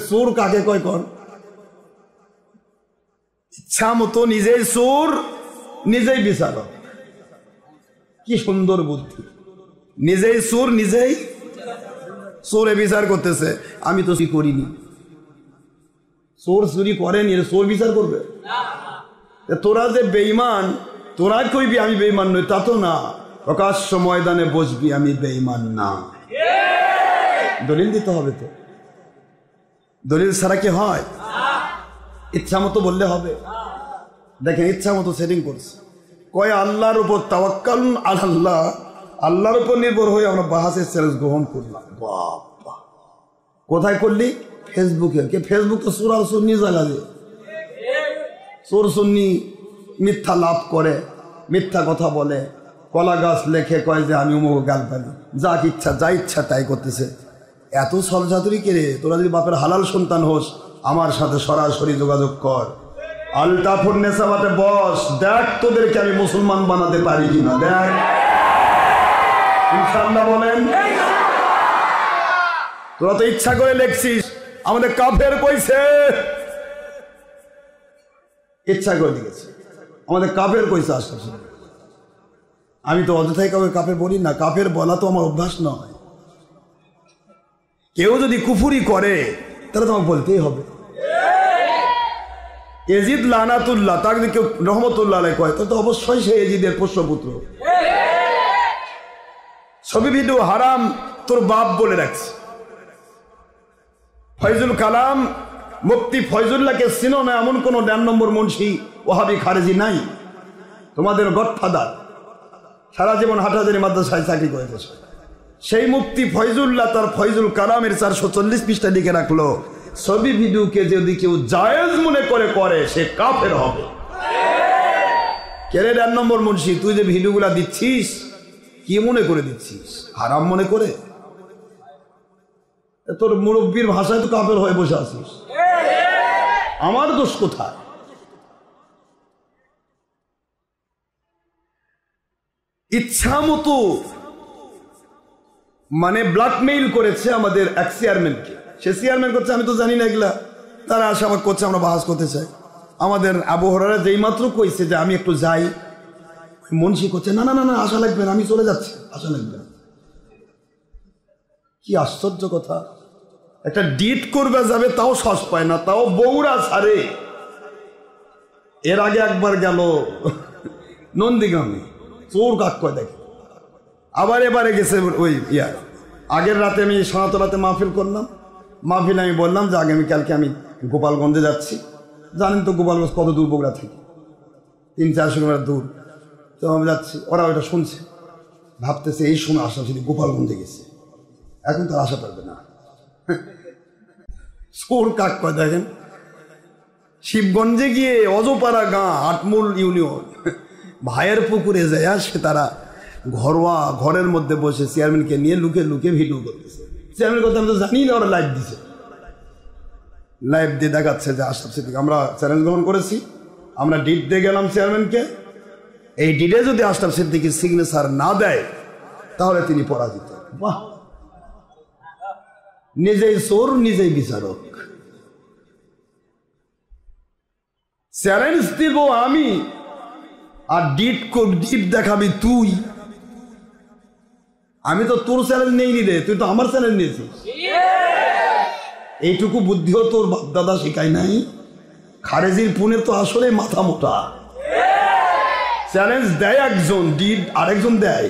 সুর কাকে কয় কর? ইচ্ছা মতো নিজেই সুর নিজেই বিচারক। কি সুন্দর বুদ্ধি! নিজেই সুর নিজেই চোরে বিচার করতেছে। আমি তো চুরি করিনি। চোর চুরি করেনি, চোর বিচার করবে? তোরা যে বেঈমান, তোরা কইবি আমি বেঈমান নই তা তো না। প্রকাশ্য ময়দানে বসবি আমি বেঈমান না, দলিল দিতে হবে। তো দলিল ছাড়া কি হয়? ইচ্ছা মতো বললে হবে? দেখেন ইচ্ছা মতো সেটিং করছে। কয় আল্লাহর উপর তাওয়াক্কাল আল্লাহ, আল্লাহর উপর নির্ভর হয়ে আমরা বাহাসের চ্যালেঞ্জ গ্রহণ করলাম। বাবা, কোথায় করলি? ফেসবুকে। কে ফেসবুক তো সুর আর সুন্নি জায়গা যে চোর সুন্নি মিথ্যা লাভ করে, মিথ্যা কথা বলে, কলা গাছ লেখে, কয় যে আমি উমুক গাল পানি, যা ইচ্ছা তাই করতেছে। এত সলজাতুরি কে রে? তোরা যদি বাপের হালাল সন্তান হোস আমার সাথে সরাসরি যোগাযোগ কর। আলতাফুর নেসাবাতে বস, দেখ তোদেরকে আমি মুসলমান বানাতে পারি কিনা। দেখ ইনশাআল্লাহ বলেন। তোরা তো ইচ্ছা করে লেখছিস আমাদের কাফের কইছে, ইচ্ছা করে লিখেছে আমাদের কাফের কইছে। আশপাশে আমি তো অযথাই কাউকে কাফের বলি না, কাফের বলা তো আমার অভ্যাস নয়। কেউ যদি কুফুরি করে তাহলে তোমাকে বলতেই হবে। এজিদ লানাতুল্লাহ, তাকে যদি কেউ রহমতুল্লাহ আলাইহি কয় তাহলে তো অবশ্যই সে এজিদের পোষ্যপুত্র। ছবি ভিডিও হারাম তোর বাপ বলে রাখছে। ফয়জুল কালাম মুফতি ফয়জুল্লাহকে চিনো না এমন কোন 1.5 নম্বর মুন্সি ওহাবি খারেজি নাই। তোমাদের গডফাদার, সারা জীবন হাটহাজারী মাদ্রাসায় চাকরি করে বসে। সেই মুফতি ফয়জুল্লাহ তার ফয়জুল কালামের 440 পৃষ্ঠা লিখে রাখলো, ছবি ভিডিওকে যদি কেউ জায়েজ মনে করে সে কাফের হবে। কেরে 1.5 নম্বর মুন্সি, তুই যে ভিডিওগুলা দিচ্ছিস কি মনে করে দিচ্ছিস? হারাম মনে করে? তোর মুরব্বীর ভাষায় তো কাফের হয়ে বসে আছিস, আমার দোষ কোথায়? ইচ্ছা মতো মানে ব্ল্যাকমেইল করেছে আমাদের এক চেয়ারম্যানকে। সে চেয়ারম্যান করছে আমি তো জানি না এগুলা, তারা আসে আমাকে করছে আমরা বাহাস করতে চাই। আমাদের আবু হুরায়রা যেই মাত্র কইছে যে আমি একটু যাই, মুন্সি করছে না না না না আশা লাগবে না, আমি চলে যাচ্ছি, আশা লাগবে না। কি আশ্চর্য কথা! একটা ডিট করবে যাবে তাও শ্বাস পায় না, তাও বউরা ছাড়ে। এর আগে একবার গেল নন্দীগ্রামে, চোর কাক কয় দেখে। আবার এবারে গেছে ওই আগের রাতে আমি সনাতলাতে মাহফিল করলাম। মাহফিল আমি বললাম যে আগামীকালকে আমি গোপালগঞ্জে যাচ্ছি। জানেন তো গোপালগঞ্জ কত দূর বগুড়া থেকে, 300-400 কিলোমিটার দূর। তো আমি যাচ্ছি, ওরা ওইটা শুনছে, ভাবতেছে এই সময় আশা যদি গোপালগঞ্জে গেছে, এখন তো আশা পারবে না। চোর কাক কয় দেখেন, শিবগঞ্জে গিয়ে অজপাড়া গাঁ আটমূল ইউনিয়ন ভাইয়ের পুকুরে যায় সে তারা ঘরোয়া ঘরের মধ্যে বসে চেয়ারম্যানকে নিয়ে লুকে লুকে ভিডিও করতেছে। চেয়ারম্যান কথা আমি তো জানি না, ওরা লাইভ দিছে। লাইভ দিয়ে দেখাচ্ছে যে আশরাফ সিদ্দিক আমরা চ্যালেঞ্জ গ্রহণ করেছি, আমরা ডিট দিয়ে গেলাম চেয়ারম্যানকে, এই ডিডে যদি আশরাফ সিদ্দিকী সিগনেচার না দেয় তাহলে তিনি পরাজিত। বাহ, নিজেই চোর নিজেই বিচারক। চ্যালেঞ্জ দিব আমি, আর ডিট দেখাবি তুই। আমি তো তোর চ্যালেঞ্জ নেইনি রে, তুই তো আমার চ্যালেঞ্জ নিয়েছিস। এইটুকু বুদ্ধিও তোর বাপ দাদা শিখাই নাই। খারেজির পুনের তো আসলে মাথা মোটা। চ্যালেঞ্জ দেয় একজন, ডিট আরেকজন দেয়।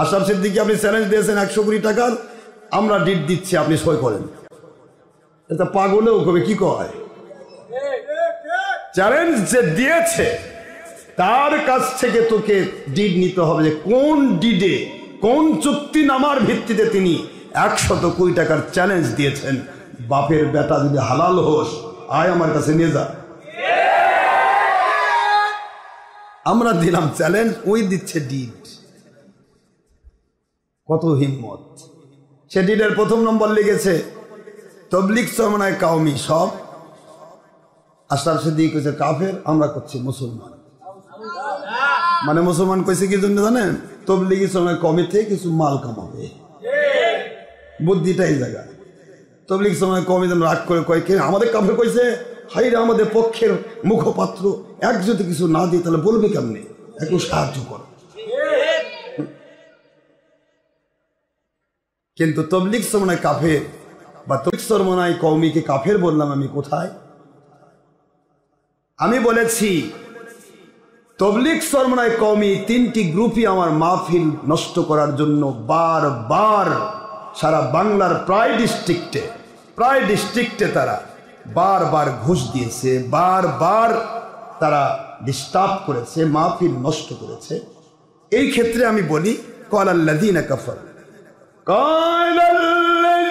আশরাফ সিদ্দিকী আপনি চ্যালেঞ্জ দিয়েছেন 100 কোটি টাকার, আমরা ডিট দিচ্ছি, আপনি সই করেন। এটা পাগলেও কবে কি কয়? চ্যালেঞ্জ যে দিয়েছে তার কাছ থেকে তোকে ডিড নিতে হবে, যে কোন ডিডে কোন চুক্তিনামার ভিত্তিতে তিনি 100 কোটি টাকার চ্যালেঞ্জ দিয়েছেন। বাপের বেটা যদি হালাল হোস, আয় আমার কাছে নিয়ে যা। আমরা দিলাম চ্যালেঞ্জ, ওই দিচ্ছে ডিড। কত হিম্মত! সে ডিডের প্রথম নম্বর লিখেছে তবলিগ চরমনায় কাউমি সব। আশরাফ সিদ্দিকী কইছে কাফের, আমরা করছি মুসলমান। মানে মুসলমান কইছে কি জন্য জানেন? তবলিগি চরমনায় কওমি থেকে কিছু মাল কামাবে। বুদ্ধিটা এই জায়গা। তবলিগ চরমনায় কওমি যেন রাগ করে কয়, কে আমাদের কাফের কইছে, হাইরা আমাদের পক্ষের মুখপাত্র, এক যদি কিছু না দিয়ে তাহলে বলবে কেমনে, একটু সাহায্য করো। কিন্তু তবলিগ চরমনায় কাফের বা তবলিগ চরমনায় কওমিকে কাফের বললাম আমি কোথায়? আমি বলেছি তবলিগ চরমনায় কওমি 3টি গ্রুপই আমার মাহফিল নষ্ট করার জন্য বারবার সারা বাংলার প্রায় ডিস্ট্রিক্টে তারা বারবার ঘুষ দিয়েছে, বারবার তারা ডিস্টার্ব করেছে, মাহফিল নষ্ট করেছে। এই ক্ষেত্রে আমি বলি ক্বালাল্লাযীনা কাফারু, ক্বালাল্লাযীনা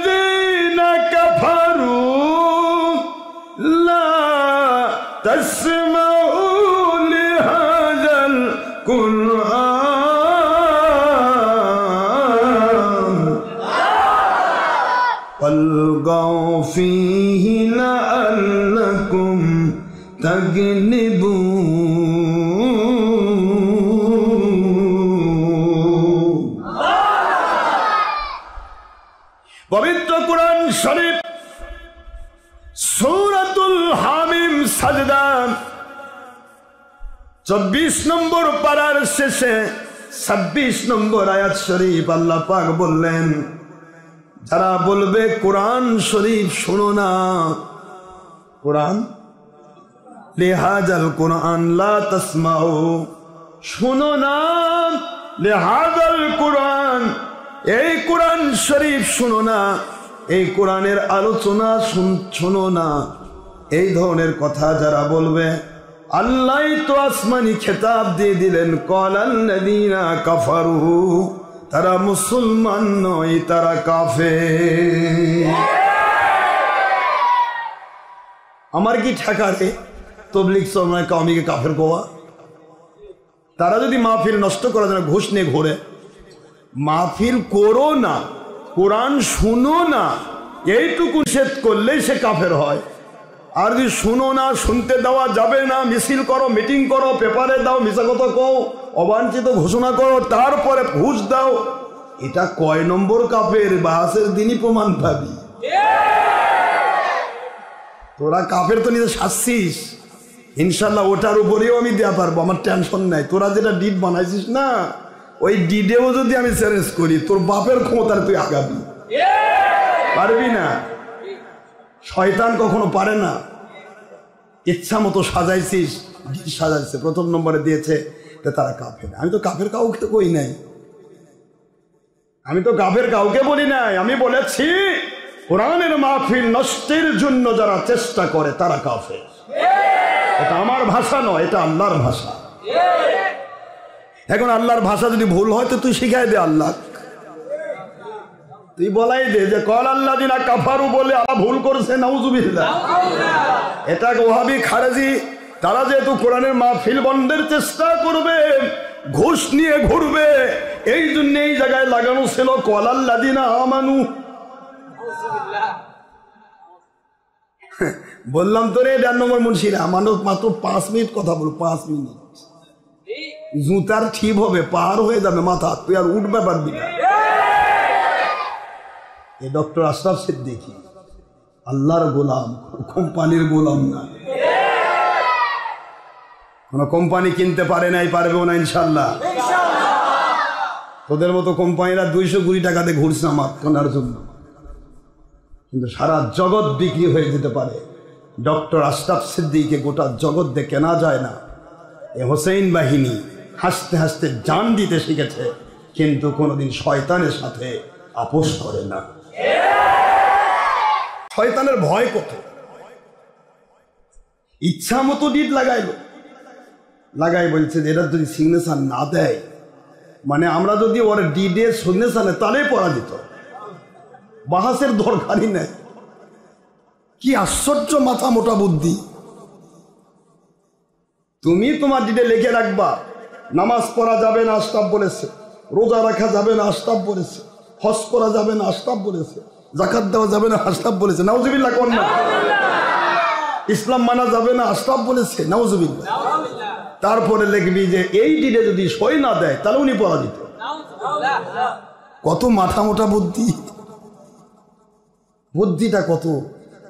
কাফারু লা তাসমাউ লিহাযাল কুরআন ওয়ালগাউ ফীহি লাআল্লাকুম তাগলিবুন। পবিত্র কুরআন শরীফ সূরাতুল হামিম সাজদা 24 নম্বর পারার শেষে 26 নম্বর আয়াত শরীফ আল্লাহ পাক বললেন, যারা বলবে কোরআন শরীফ শোনো না, কোরআন লিহাজাল কোরআন লা তাসমাউ, শোনো না, লিহাজাল কোরআন, এই কোরআন শরীফ শোনো না, এই কোরআনের আলোচনা শোনো না, এই ধরনের কথা যারা বলবে, আল্লাহ তো আসমানি খেতাব দিয়ে দিলেন ক্বালাল্লাযীনা কাফারু, তারা মুসলমান নয়, তারা কাফের। আমার কি ঠেকারে তবলিগ চরমনায় কওমিকে কাফের কোয়া? তারা যদি মাহফিল নষ্ট করার জন্য ঘুষ নিয়ে ঘোরে, মাহফিল করো না, কোরআন শুনো না, এইটুকু নিষেধ করলেই সে কাফের হয়। আর যদি শুনো না, শুনতে দেওয়া যাবে না, মিছিল করো, মিটিং করো, পেপারে দাও, মিছা কথা কও, অবাঞ্ছিত ঘোষণা করো, তারপরে ঘুষ দাও, এটা কয় নম্বর কাফের? বাসের দিনই প্রমাণ পাবি। তোরা কাফের তো নিজে শাসছিস, ইনশাল্লাহ ওটার উপরেও আমি দেওয়া পারবো, আমার টেনশন নাই। তোরা যেটা ডিড বানাইছিস না, ওই ডিডেও যদি আমি চ্যালেঞ্জ করি, তোর বাপের ক্ষমতার তুই আগাবি, পারবি না। শয়তান কখনো পারে না। ইচ্ছা মতো সাজাইছিস, ডিড সাজাইছে, প্রথম নম্বরে দিয়েছে, তারা কাফের। আমি তো কাফের কাউকে কই নাই, আমি তো কাফের কাউকে বলি নাই। আমি বলেছি কোরআনের মাহফিল নষ্টের জন্য যারা চেষ্টা করে তারা কাফের। এটা আমার ভাষা নয়, এটা আল্লাহর ভাষা। এখন আল্লাহর ভাষা যদি ভুল হয় তো তুই শিখাই দে, আল্লাহ তুই বলাই দে যে ক্বালাল্লাযীনা কাফারু বলে আল্লাহ ভুল করেছে, নাউযুবিল্লাহ। এটা ওয়াহাবি খারেজি তারা যেহেতু কোরআনের মাহফিল বন্ধের চেষ্টা করবে, ঘুষ নিয়ে ঘুরবে, এই জন্য এই জায়গায় লাগানো ছিল ক্বালাল্লাযীনা আমানু। বললাম তো রে 1.5 নম্বর মুন্সিরা, মাত্র 5 মিনিট কথা বল, 5 মিনিট। জুতার ঠিক হবে, পার হয়ে যাবে মাথা, তুই আর উঠবে পারবি না। এই ডক্টর আশরাফ সিদ্দিকী আল্লাহর গোলাম, কোম্পানির গোলাম না। কোন কোম্পানি কিনতে পারে নাই, পারবেও না ইনশাল্লাহ। তোদের মতো কোম্পানিরা 200 কোটি টাকাতে ঘুরছে আমার কেনার জন্য, কিন্তু সারা জগৎ বিক্রি হয়ে যেতে পারে। ডক্টর আশরাফ সিদ্দিকীকে গোটা জগৎ দিয়ে কেনা যায় না। এ হোসেন বাহিনী হাসতে হাসতে জান দিতে শিখেছে, কিন্তু কোনোদিন শয়তানের সাথে আপোষ করে না। শয়তানের ভয় কত, ইচ্ছা মতো ডিট লাগাই বলছে যে এটা যদি সিগনেচার না দেয়, মানে আমরা যদি ওর ডিডে সিগনেচার নেই তাহলে পরাজিত, বাহাসের দরকারই নেই। কি আশ্চর্য মাথা মোটা বুদ্ধি। তুমি তোমার ডিডে লিখে রাখবা নামাজ পড়া যাবে না আশরাফ বলেছে, রোজা রাখা যাবে না আশরাফ বলেছে, হজ করা যাবে না আশরাফ বলেছে, যাকাত দেওয়া যাবে না আশরাফ বলেছে, নাউজুবিল্লাহ কোন না, ইসলাম মানা যাবে না আশরাফ বলেছে, নাউজুবিল্লাহ। তারপরে লিখবি যে এই ডিডে যদি সই না দেয় তাহলে উনি পরাজিত। কত মাথা মোটা বুদ্ধি, বুদ্ধিটা কত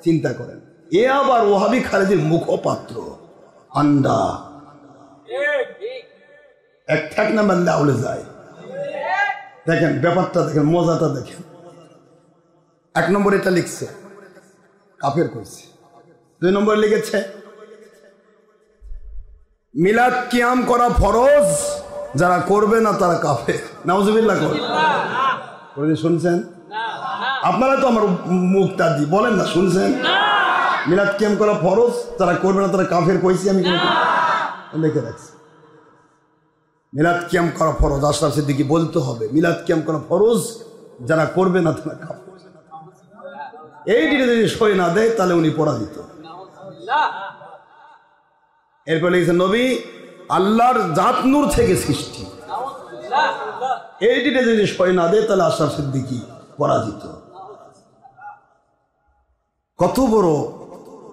চিন্তা করেন। এ আবার ওহাবি খালেদের মুখপাত্র, আন্ডা এক নাম্বার লাউলে যায়। দেখেন ব্যাপারটা, দেখেন মজাটা দেখেন। 1 নম্বর এটা লিখছে কাফের কইছে, 2 নম্বর লিখেছে মিলাদ কিয়াম করা ফরজ, যারা করবে না তারা কাফের। নাউজুবিল্লাহ করে শুনছেন আপনারা? তো আমার মুখটা দি বলেন না, শুনছেন? মিলাদ কিয়াম করা ফরজ, যারা করবে না তারা কাফের কইছি আমি, লিখে রাখছি। মিলাদ কিয়াম করা ফরজ, আশরাফ সিদ্দিকী বলতে হবে মিলাদ কিয়াম করা ফরজ, যারা করবে না তারা কাফের। এই ডিটে যদি সই না দেয় তাহলে উনি পরাজিত। এরপর লিখেছে নবী আল্লাহর জাত নূর থেকে সৃষ্টি, এই ডিটে যদি সই না দেয় তাহলে আশরাফ সিদ্দিকী পরাজিত। কত বড়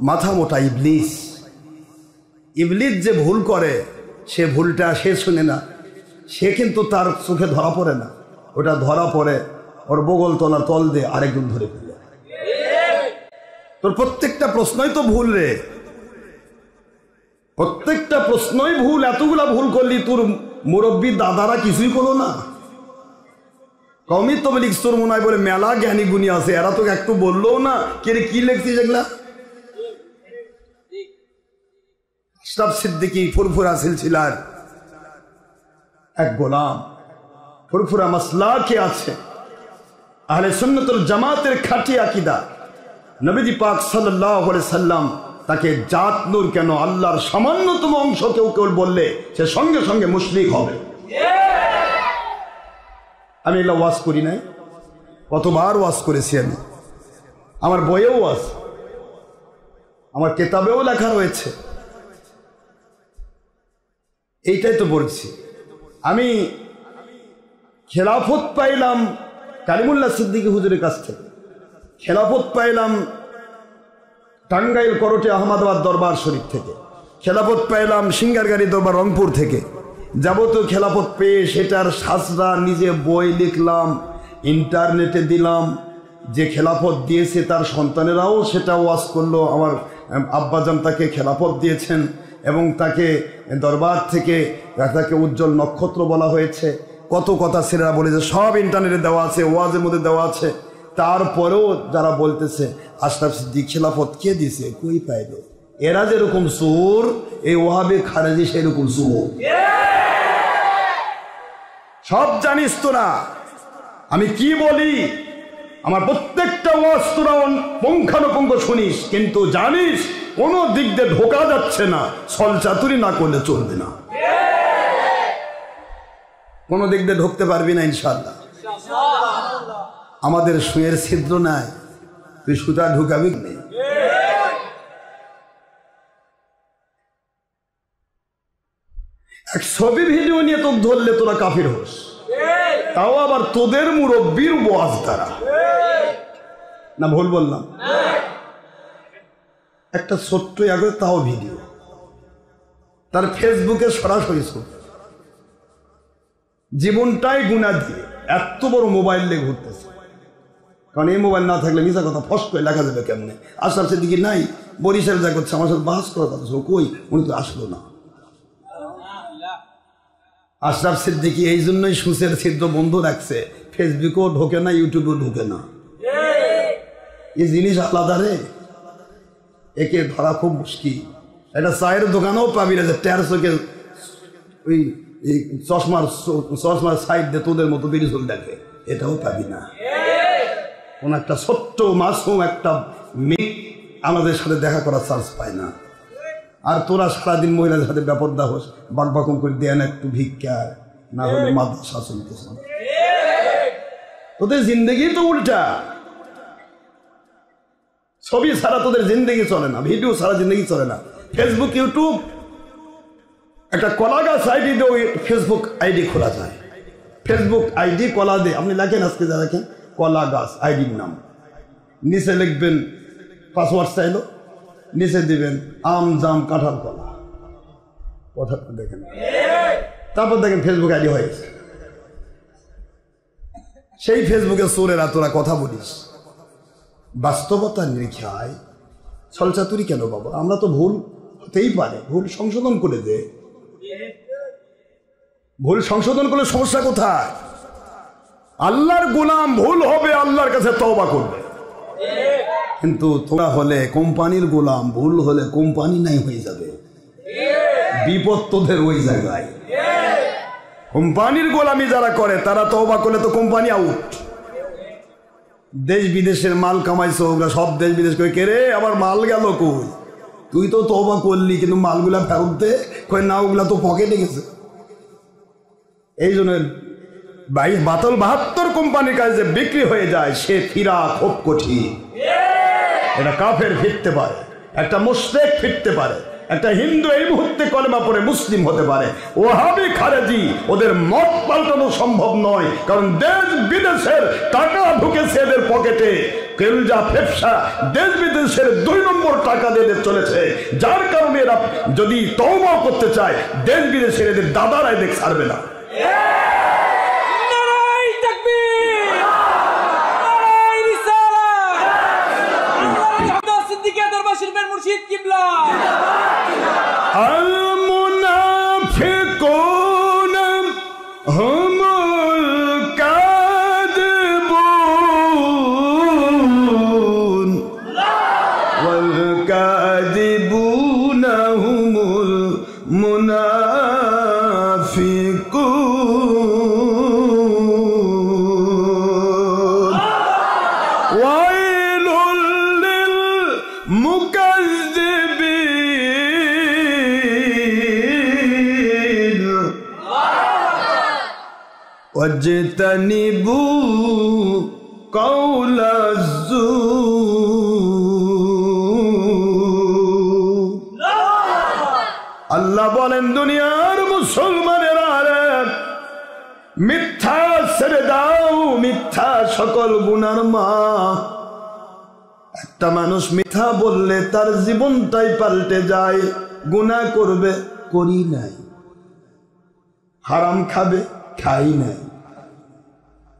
মাথা মোটা ইবলিস। ইবলিস যে ভুল করে সে ভুলটা সে শুনে না, সে কিন্তু তার চোখে ধরা পড়ে না, ওটা ধরা পড়ে ওর বগল তলার তল দিয়ে আরেকজন ধরে ফেলে। তোর প্রত্যেকটা প্রশ্নই তো ভুল রে, প্রত্যেকটা প্রশ্নই ভুল। এতগুলা ভুল করলি, তোর মুরব্বী দাদারা কিছুই করলো না। কমি তবলিগ সুরমুনায় বলে মেলা জ্ঞানী গুণী আছে, এরা তো একটু বললো না কে রে কি লেখছিস এগুলা। আশরাফ সিদ্দিকী ফুরফুরা সিলসিলার এক গোলাম, ফুরফুরা মাসলাকে আছে, আহলে সুন্নাতুল জামাতের খাঁটি আকীদা। নবীজি পাক সাল্লাল্লাহু আলাইহি সাল্লাম তাকে জাত নূর কেন, আল্লাহর সামান্যতম অংশ কেউ বললে সে সঙ্গে সঙ্গে মুশরিক হবে। আমি এগুলো ওয়াজ করি নাই, কতবার ওয়াজ করেছি আমি, আমার বইয়েও ওয়াজ, আমার কেতাবেও লেখা রয়েছে। এইটাই তো বলছি। আমি খেলাফত পাইলাম কালিমুল্লাহ সিদ্দিকী হুজুরের কাছ থেকে, খেলাফত পাইলাম টাঙ্গাইল করটে আহমদাবাদ দরবার শরীফ থেকে, খেলাফত পাইলাম সিঙ্গারগাড়ি দরবার রংপুর থেকে। যাবতীয় খেলাফত পেয়ে সেটার সাজরা নিজে বই লিখলাম, ইন্টারনেটে দিলাম। যে খেলাফত দিয়েছে তার সন্তানেরাও সেটা ওয়াজ করলো। আমার আব্বাজান তাকে খেলাফত দিয়েছেন এবং তাকে দরবার থেকে তাকে উজ্জ্বল নক্ষত্র বলা হয়েছে। কত কথা ছেলেরা বলেছে, সব ইন্টারনেটে দেওয়া আছে, ওয়াজের মধ্যে দেওয়া আছে। তারপরেও যারা বলতেছে আশরাফ সিদ্দিকী খেলাফত কে দিছে, কই পাইল? এরা যেরকম সুর, এই ওয়াহাবি খারেজি সেরকম সুর। সব জানিস তোরা আমি কি বলি, আমার প্রত্যেকটা ওয়াজ তোরা পুঙ্খানুপুঙ্খ শুনিস, কিন্তু জানিস কোন দিক দিয়ে ঢোকা যাচ্ছে না, ছলচাতুরি না করলে চলবে না, কোন দিক দিয়ে ঢুকতে পারবি না ইনশাআল্লাহ। আমাদের সুয়ের ছিদ্র নাই, তুই সুতা ঢুকাবি নেই। এক ছবি ভিডিও নিয়ে তোকে ধরলে তোরা কাফির হোস, তাও আবার তোদের মুরব্বীর ওয়াজ দ্বারা। না ভুল বললাম? একটা ছোট্ট আগে তাও ভিডিও, তার ফেসবুকে সরাসরি জীবনটাই গুণা দিয়ে এত বড় মোবাইল নিয়ে ঘুরতেছে। কারণ এই মোবাইল না থাকলে মিশা কথা ফস করে লেখা যাবে কেমনে? আশরাফ সিদ্দিকী নাই, বরিশাল যা করছে আমার সাথে বাস করার কথা ছিল, কই উনি তো আসলো না। আশরাফ সিদ্দিকী এই জন্যই সুসের ছিদ্র বন্ধ রাখছে, ফেসবুকেও ঢোকে না, ইউটিউবেও ঢোকে না। এই জিনিস আলাদা রে, একে ধরা খুব মুশকিল। এটা চায়ের দোকানেও পাবি না যে 1300 ওই চশমার সাইড দিয়ে তোদের মতো বিরিজল দেখে, এটাও পাবি না। কোন একটা ছোট্ট মাসুম একটা মেয়ে আমাদের সাথে দেখা করার চান্স পায় না। আর তোরা সারাদিন মহিলাদের সাথে ব্যাপারদা হোস, বাকবাকম করে দেয় না একটু ভিক্ষা, না হলে মাদ্রাসা চলতেছে। তোদের জিন্দগি তো উল্টা, ছবি ছাড়া তোদের জিন্দগি চলে না, ভিডিও ছাড়া জিন্দগি চলে না। ফেসবুক ইউটিউব একটা কলা গাছ আইডি দিয়ে ওই ফেসবুক আইডি খোলা যায়। ফেসবুক আইডি কলা দিয়ে আপনি লেখেন, আজকে যা লেখেন কলা গাছ আইডির নাম, নিচে লিখবেন পাসওয়ার্ড চাইলো, নিচে দিবেন আম জাম কাঁঠাল কলা, কথা দেখেন। তারপর দেখেন ফেসবুক আইডি হয়েছে। সেই ফেসবুকে চোরেরা তোরা কথা বলিস, বাস্তবতার নিরীক্ষায় ছলচাতুরি কেন বাবা? আমরা তো ভুল হতেই পারে, ভুল সংশোধন করে দে। ভুল সংশোধন করলে সমস্যা কোথায়? আল্লাহর গোলাম ভুল হবে, আল্লাহর কাছে তওবা করবে। কিন্তু তোরা হলে কোম্পানির গোলাম, ভুল হলে কোম্পানি নাই হয়ে যাবে, বিপদ তোদের ওই জায়গায়। কোম্পানির গোলামি যারা করে তারা তওবা করলে তো কোম্পানি আউট। দেশ বিদেশের মাল কামাইছো, ওগুলা সব দেশ বিদেশ করে কে রে আমার মাল গেল কই? তুই তো তওবা করলি, কিন্তু মালগুলা ফেরত দে, কই না ওগুলা তো পকেটে গেছে। এই জন্য 72 কোম্পানির কাছে বিক্রি হয়ে যায়, সে ফিরা খুব কঠিন। এটা কাফের ফিরতে পারে, একটা মুশরিক ফিরতে পারে, একটা হিন্দু এই মুহূর্তে কলেমা পড়ে মুসলিম হতে পারে। ওয়াহাবি খারেজি ওদের মত পাল্টানো সম্ভব নয়, কারণ দেশ বিদেশের টাকা ঢুকেছে এদের পকেটে। কেলজা ফেফসা দেশ বিদেশের 2 নম্বর টাকা দিয়ে চলেছে, যার কারণে এরা যদি তওবা করতে চায় দেশ বিদেশের এদের দাদারা এদের ছাড়বে না। المنافقون هم الكاذبون والكاذبون هم المنافقون ويل للمكذبين واجتنبوا قول الزور। আল্লাহ বলেন দুনিয়ার মুসলমানেরা মিথ্যা ছেড়ে দাও, মিথ্যা সকল গুনার মা। একটা মানুষ মিথ্যা বললে তার জীবনটাই পাল্টে যায়। গুনাহ করবে, করি নাই। হারাম খাবে, খাই নাই।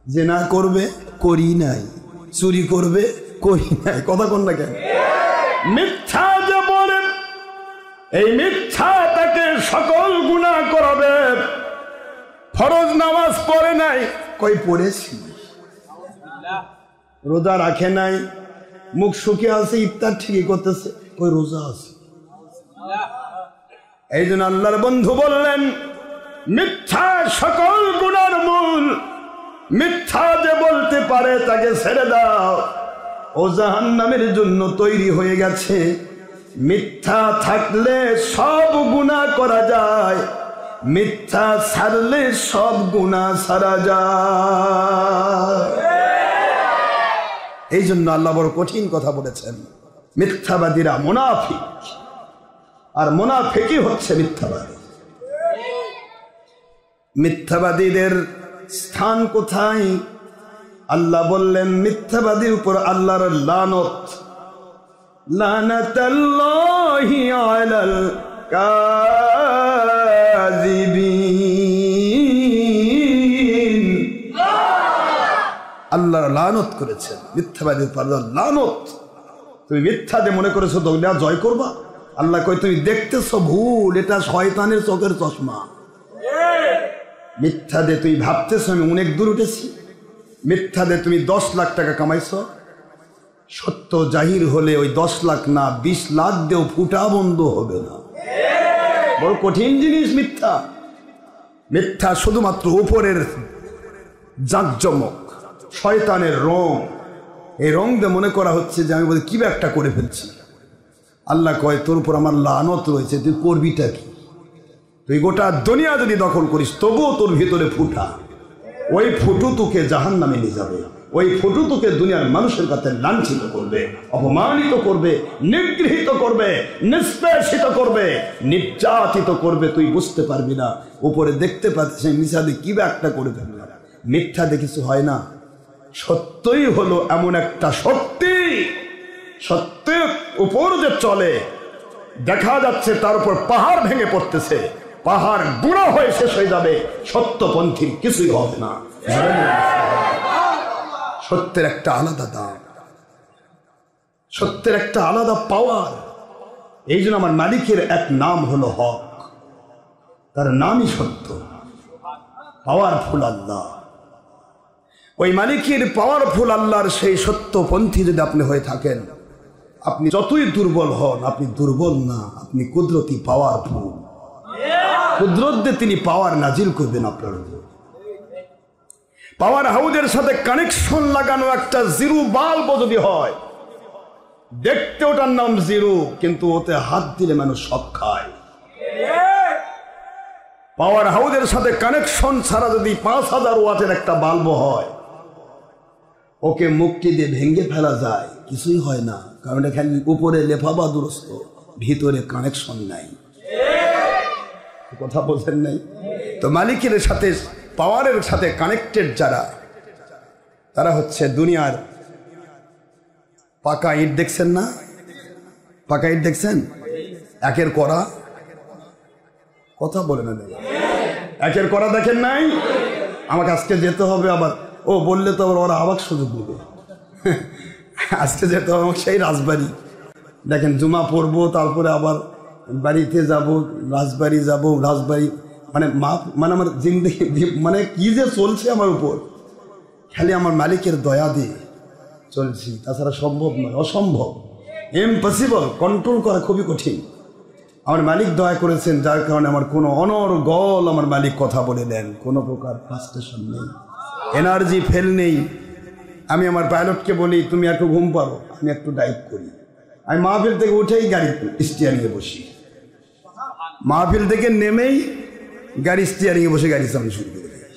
জিনা করবে, করি নাই। চুরি করবে, করি নাই। কথা কোন না কেন? মিথ্যা যে বলেন, এই মিথ্যা তাকে সকল গুনাহ করাবে। ফরজ নামাজ পড়ে নাই, কই পড়েছি। রোজা রাখে নাই, মুখ শুকিয়ে আছে, ইফতার ঠিকই করতেছে, কই রোজা আছে। এই জন্য আল্লাহর বন্ধু বললেন মিথ্যা সকল গুনার মূল। মিথ্যা যে বলতে পারে তাকে ছেড়ে দাও, ও জাহান্নামের জন্য তৈরি হয়ে গেছে। মিথ্যা থাকলে সব গুনাহ করা যায়, মিথ্যা ছাড়লে সব গুনাহ ছাড়া যায়। এই জন্য আল্লাহ বড় কঠিন কথা বলেছেন, মিথ্যাবাদীরা মুনাফিক, আর মুনাফিকই হচ্ছে মিথ্যাবাদী। মিথ্যাবাদীদের স্থান কোথায়? আল্লাহ বললেন মিথ্যাবাদীর উপর আল্লাহর লানত, লানাতাল্লাহি আলাল কাযিবিন। আল্লাহর লানত করেছেন, মিথ্যাবাদীর উপর আল্লাহর লানত। তুমি মিথ্যা দিয়ে মনে করেছো দুনিয়া জয় করবা, আল্লাহ কয় তুমি দেখতেছো ভুল, এটা শয়তানের চোখের চশমা। মিথ্যা দিয়ে তুমি ভাবতেছো আমি অনেক দূর উঠেছি, মিথ্যা দিয়ে তুমি 10 লাখ টাকা কামাইছো, সত্য জাহির হলে ওই 10 লাখ না 20 লাখ দিয়েও ফুটা বন্ধ হবে না। বড় কঠিন জিনিস মিথ্যা। মিথ্যা শুধুমাত্র উপরের জাঁকজমক, শয়তানের রং। এই রং দিয়ে মনে করা হচ্ছে যে আমি বলি কি একটা করে ফেলছি। আল্লাহ কয় তোর উপর আমার লানত রয়েছে, তুই করবিটা কি? তুই গোটা দুনিয়া যদি দখল করিস তবুও তোর ভিতরে ফুটা, ওই ফুটু তোকে জাহান্নামে নিয়ে যাবে। ওই ফুটু তোকে দুনিয়ার মানুষের কাছে লাঞ্ছিত করবে, অপমানিত করবে, নিগৃহীত করবে, নিষ্পেষিত করবে, নির্যাতিত করবে। তুই বুঝতে পারবি না, উপরে দেখতে পাচ্ছিস মিথ্যা দিয়ে কি একটা করে ফেলবে। মিথ্যা দিয়ে কিছু হয় না, সত্যই হলো এমন একটা শক্তি, সত্যের উপর যে চলে দেখা যাচ্ছে তার উপর পাহাড় ভেঙে পড়তেছে, পাহাড় বুড়ো হয়ে শেষ হয়ে যাবে, সত্যপন্থীর কিছুই হবে না। সত্যের একটা আলাদা দাম, সত্যের একটা আলাদা পাওয়ার। এই জন্য আমার মালিকের এক নাম হলো হক, তার নামই সত্য, পাওয়ারফুল আল্লাহ। ওই মালিকের পাওয়ারফুল আল্লাহর সেই সত্যপন্থী যদি আপনি হয়ে থাকেন, আপনি যতই দুর্বল হন আপনি দুর্বল না, আপনি কুদরতি পাওয়ারফুল। কুদরত দিয়ে তিনি পাওয়ার নাজিল করবেন আপনার উপর। পাওয়ার হাউজের সাথে কানেকশন লাগানো একটা জিরো বাল্ব যদি হয়, দেখতে ওটার নাম জিরো, কিন্তু ওতে হাত দিলে মানুষ সব খায়। পাওয়ার হাউজের সাথে কানেকশন ছাড়া যদি 5000 ওয়াটের একটা বাল্ব হয়, ওকে মুক্তি দিয়ে ভেঙে ফেলা যায়, কিছুই হয় না, কারণ এখানে উপরে লেফাবা দুরস্ত, ভিতরে কানেকশন নাই। কথা বলছেন নাই তো? মালিকের সাথে পাওয়ারের সাথে কানেক্টেড যারা, তারা হচ্ছে দুনিয়ার পাকা ইট। দেখছেন না পাকা ইট? দেখছেন একের করা? কথা বলে না, একের করা দেখেন নাই? আমাকে আজকে যেতে হবে, আবার ও বললে তো আবার ওরা আবার সুযোগ দেবে। আজকে যেতে হবে আমাকে সেই রাজবাড়ি, দেখেন জুমা পড়বো, তারপরে আবার বাড়িতে যাব, রাজবাড়ি যাব, রাজবাড়ি মানে মানে আমার জিন্দগি মানে কি যে চলছে আমার উপর, খালি আমার মালিকের দয়া দিয়ে চলছি, তাছাড়া সম্ভব নয়, অসম্ভব, ইম্পসিবল। কন্ট্রোল করা খুবই কঠিন। আমার মালিক দয়া করেছেন, যার কারণে আমার কোনো অনর্গল আমার মালিক কথা বলে দেন, কোনো প্রকার ফ্রাস্ট্রেশন নেই, এনার্জি ফেল নেই। আমি আমার পাইলটকে বলি তুমি একটু ঘুম পারো, আমি একটু ড্রাইভ করি। আমি মাহফিল থেকে উঠেই গাড়ি স্টিয়ারিংয়ে বসি, মাহফিল থেকে নেমেই গাড়ি স্টিয়ারিংয়ে বসে গাড়ি চালানো শুরু করে দিই।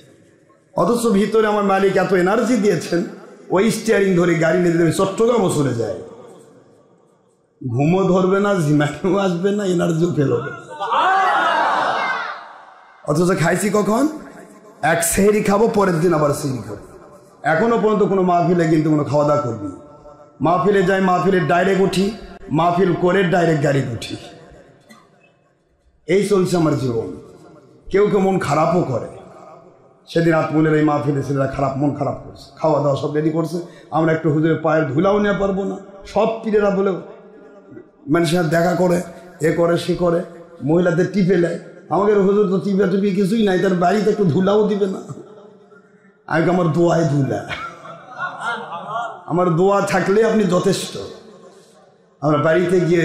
অথচ ভিতরে আমার মালিক এত এনার্জি দিয়েছেন, ওই স্টিয়ারিং ধরে গাড়ি নিয়ে দিলে চট্টগ্রামও চলে যায়, ঘুমও ধরবে না, ঝিমাও আসবে না, এনার্জিও ফেল হবে। অথচ খাইছি কখন? এক সেহরি খাবো, পরের দিন আবার সেহরি খাবো। এখনো পর্যন্ত কোনো মাহফিলে কিন্তু কোনো খাওয়া দাওয়া করবি, মাহফিলে যাই, মাহফিলে ডাইরেক্ট উঠি, মাহফিল করে ডাইরেক্ট গাড়ি উঠি। এই চলছে আমার জীবন। কেউ কেউ মন খারাপও করে। সেদিন আত্মনের এই মাহফিলে ছেলেরা খারাপ, মন খারাপ করছে, খাওয়া দাওয়া সব রেডি করছে, আমরা একটু হুজুরের পায়ের ধুলাও নিয়ে পারবো না। সব পীরেরা বলে মানুষের দেখা করে, এ করে সে করে, মহিলাদের টিপে নেয়। আমাদের হুজুর তো টিপে টিপে কিছুই নাই, তার বাড়িতে একটু ধুলাও দিবে না। আমি আমার দোয়ায় ধুলা, আমার দোয়া থাকলে আপনি যথেষ্ট। আমরা বাড়িতে গিয়ে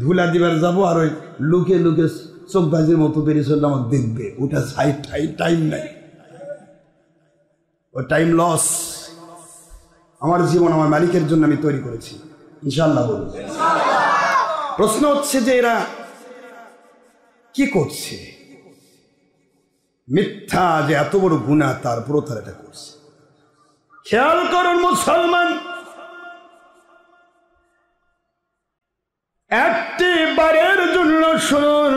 ধুলা দিবার যাব, আর ওই লুকে লুকে চোখ বাজির মতো বেরিয়ে চললে আমার দেখবে, ওটা টাইম নাই, ও টাইম লস। আমার জীবন আমার মালিকের জন্য আমি তৈরি করেছি, ইনশাআল্লাহ বলব। প্রশ্ন হচ্ছে যে এরা কি করছে? মিথ্যা যে এত বড় গুনাহ, তারপরও তারা এটা করছে। খেয়াল করুন মুসলমান, একটি বারের জন্য শুনুন,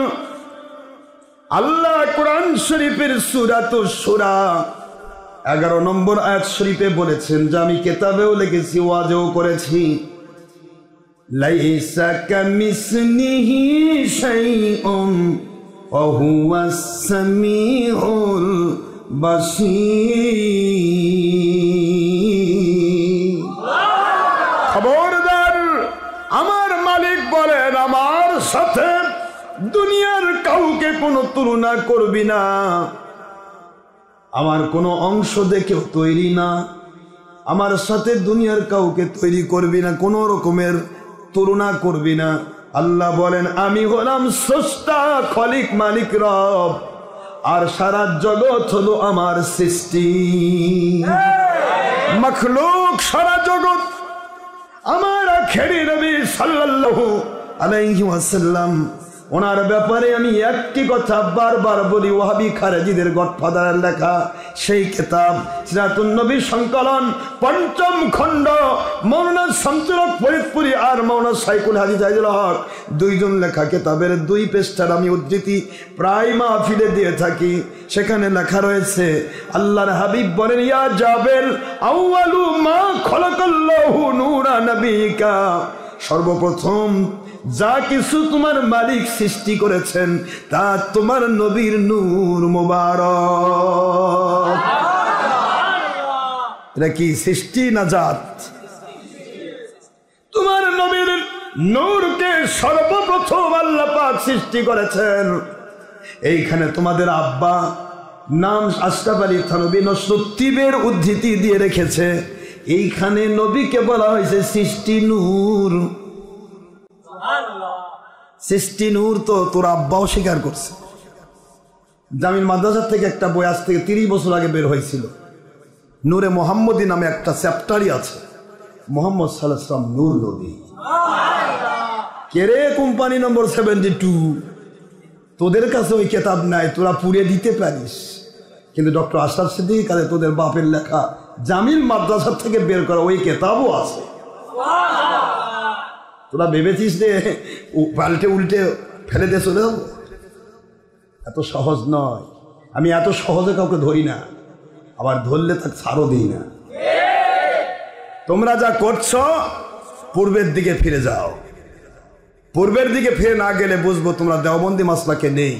আল্লাহ কোরআন শরীফের সূরাতুশ শূরা 11 নম্বর আয়াত শরীফে বলেছেন, যে আমি কিতাবেও লিখেছি, ওয়াজও করেছি, লাইসা কামিসলিহি শাইউন ওয়া হুয়াস সামিউল বাসীর। সাথে দুনিয়ার কাউকে কোনো তুলনা করবি না, আমার কোনো অংশ দেখেও তৈরি না, আমার সাথে দুনিয়ার কাউকে তৈরি করবি না, কোনো রকমের তুলনা করবি না। আল্লাহ বলেন আমি হলাম স্রষ্টা, খলিক, মালিক, রব, আর সারা জগৎ হলো আমার সৃষ্টি। মখলুক সারা জগৎ আমার আখেরি নবী সাল্লাল্লাহু আলাইহি ওয়াসাল্লাম, ওনার ব্যাপারে আমি একটি কথা বারবার বলি, ওয়াহাবি খারেজিদের গডফাদারের লেখা সেই কিতাব সিরাতুন নবী সংকলন ৫ম খণ্ড, মাওলানা শামসুল হক ফরিদপুরি আর মাওলানা সাইকুল হাজি জাহিদুল হক দুইজন লেখা কিতাবের ২ পৃষ্ঠার আমি উদ্ধৃতি প্রায় মাহফিলে দিয়ে থাকি। সেখানে লেখা রয়েছে আল্লাহর হাবিব বলেন, ইয়া জাবেল আউয়ালু মা খলাকাল্লাহু নূরা নবিকা, সর্বপ্রথম যা কিছু তোমার মালিক সৃষ্টি করেছেন তা তোমার নবীর নূর মোবারক। এটা কি সৃষ্টি না জাত? তোমার নবীর নূরকে সর্বপ্রথম আল্লাহ পাক সৃষ্টি করেছেন। এইখানে তোমাদের আব্বা নাম আশরাফ আলী থানভী নসরুদ্দীনের উদ্ধৃতি দিয়ে রেখেছে, এইখানে নবীকে বলা হয়েছে সৃষ্টি নূর। সৃষ্টি নূর তো তোর আব্বাও স্বীকার করছে। জামিল মাদ্রাসার থেকে একটা বই আজ থেকে ৩০ বছর আগে বের হয়েছিল, নূরে মোহাম্মদী নামে একটা চ্যাপ্টারই আছে, মোহাম্মদ সাল্লাল্লাহু আলাইহি ওয়াসাল্লাম নূর নবী। কেরে কোম্পানি নম্বর 72, তোদের কাছে ওই কিতাব নাই, তোরা পুড়ে দিতে পারিস, কিন্তু ডক্টর আশরাফ সিদ্দিকী কাছে তোদের বাপের লেখা জামিল মাদ্রাসার থেকে বের করা ওই কিতাবও আছে। তোরা ভেবেছিস যে পাল্টে উল্টে ফেলে দিয়ে চলে যাবো? এত সহজ নয়। আমি এত সহজে কাউকে ধরি না, আবার ধরলে তাকে ছাড়ও দিই না। তোমরা যা করছো পূর্বের দিকে ফিরে যাও। পূর্বের দিকে ফিরে না গেলে বুঝবো তোমরা দেওবন্দি মাসলাকে নেই।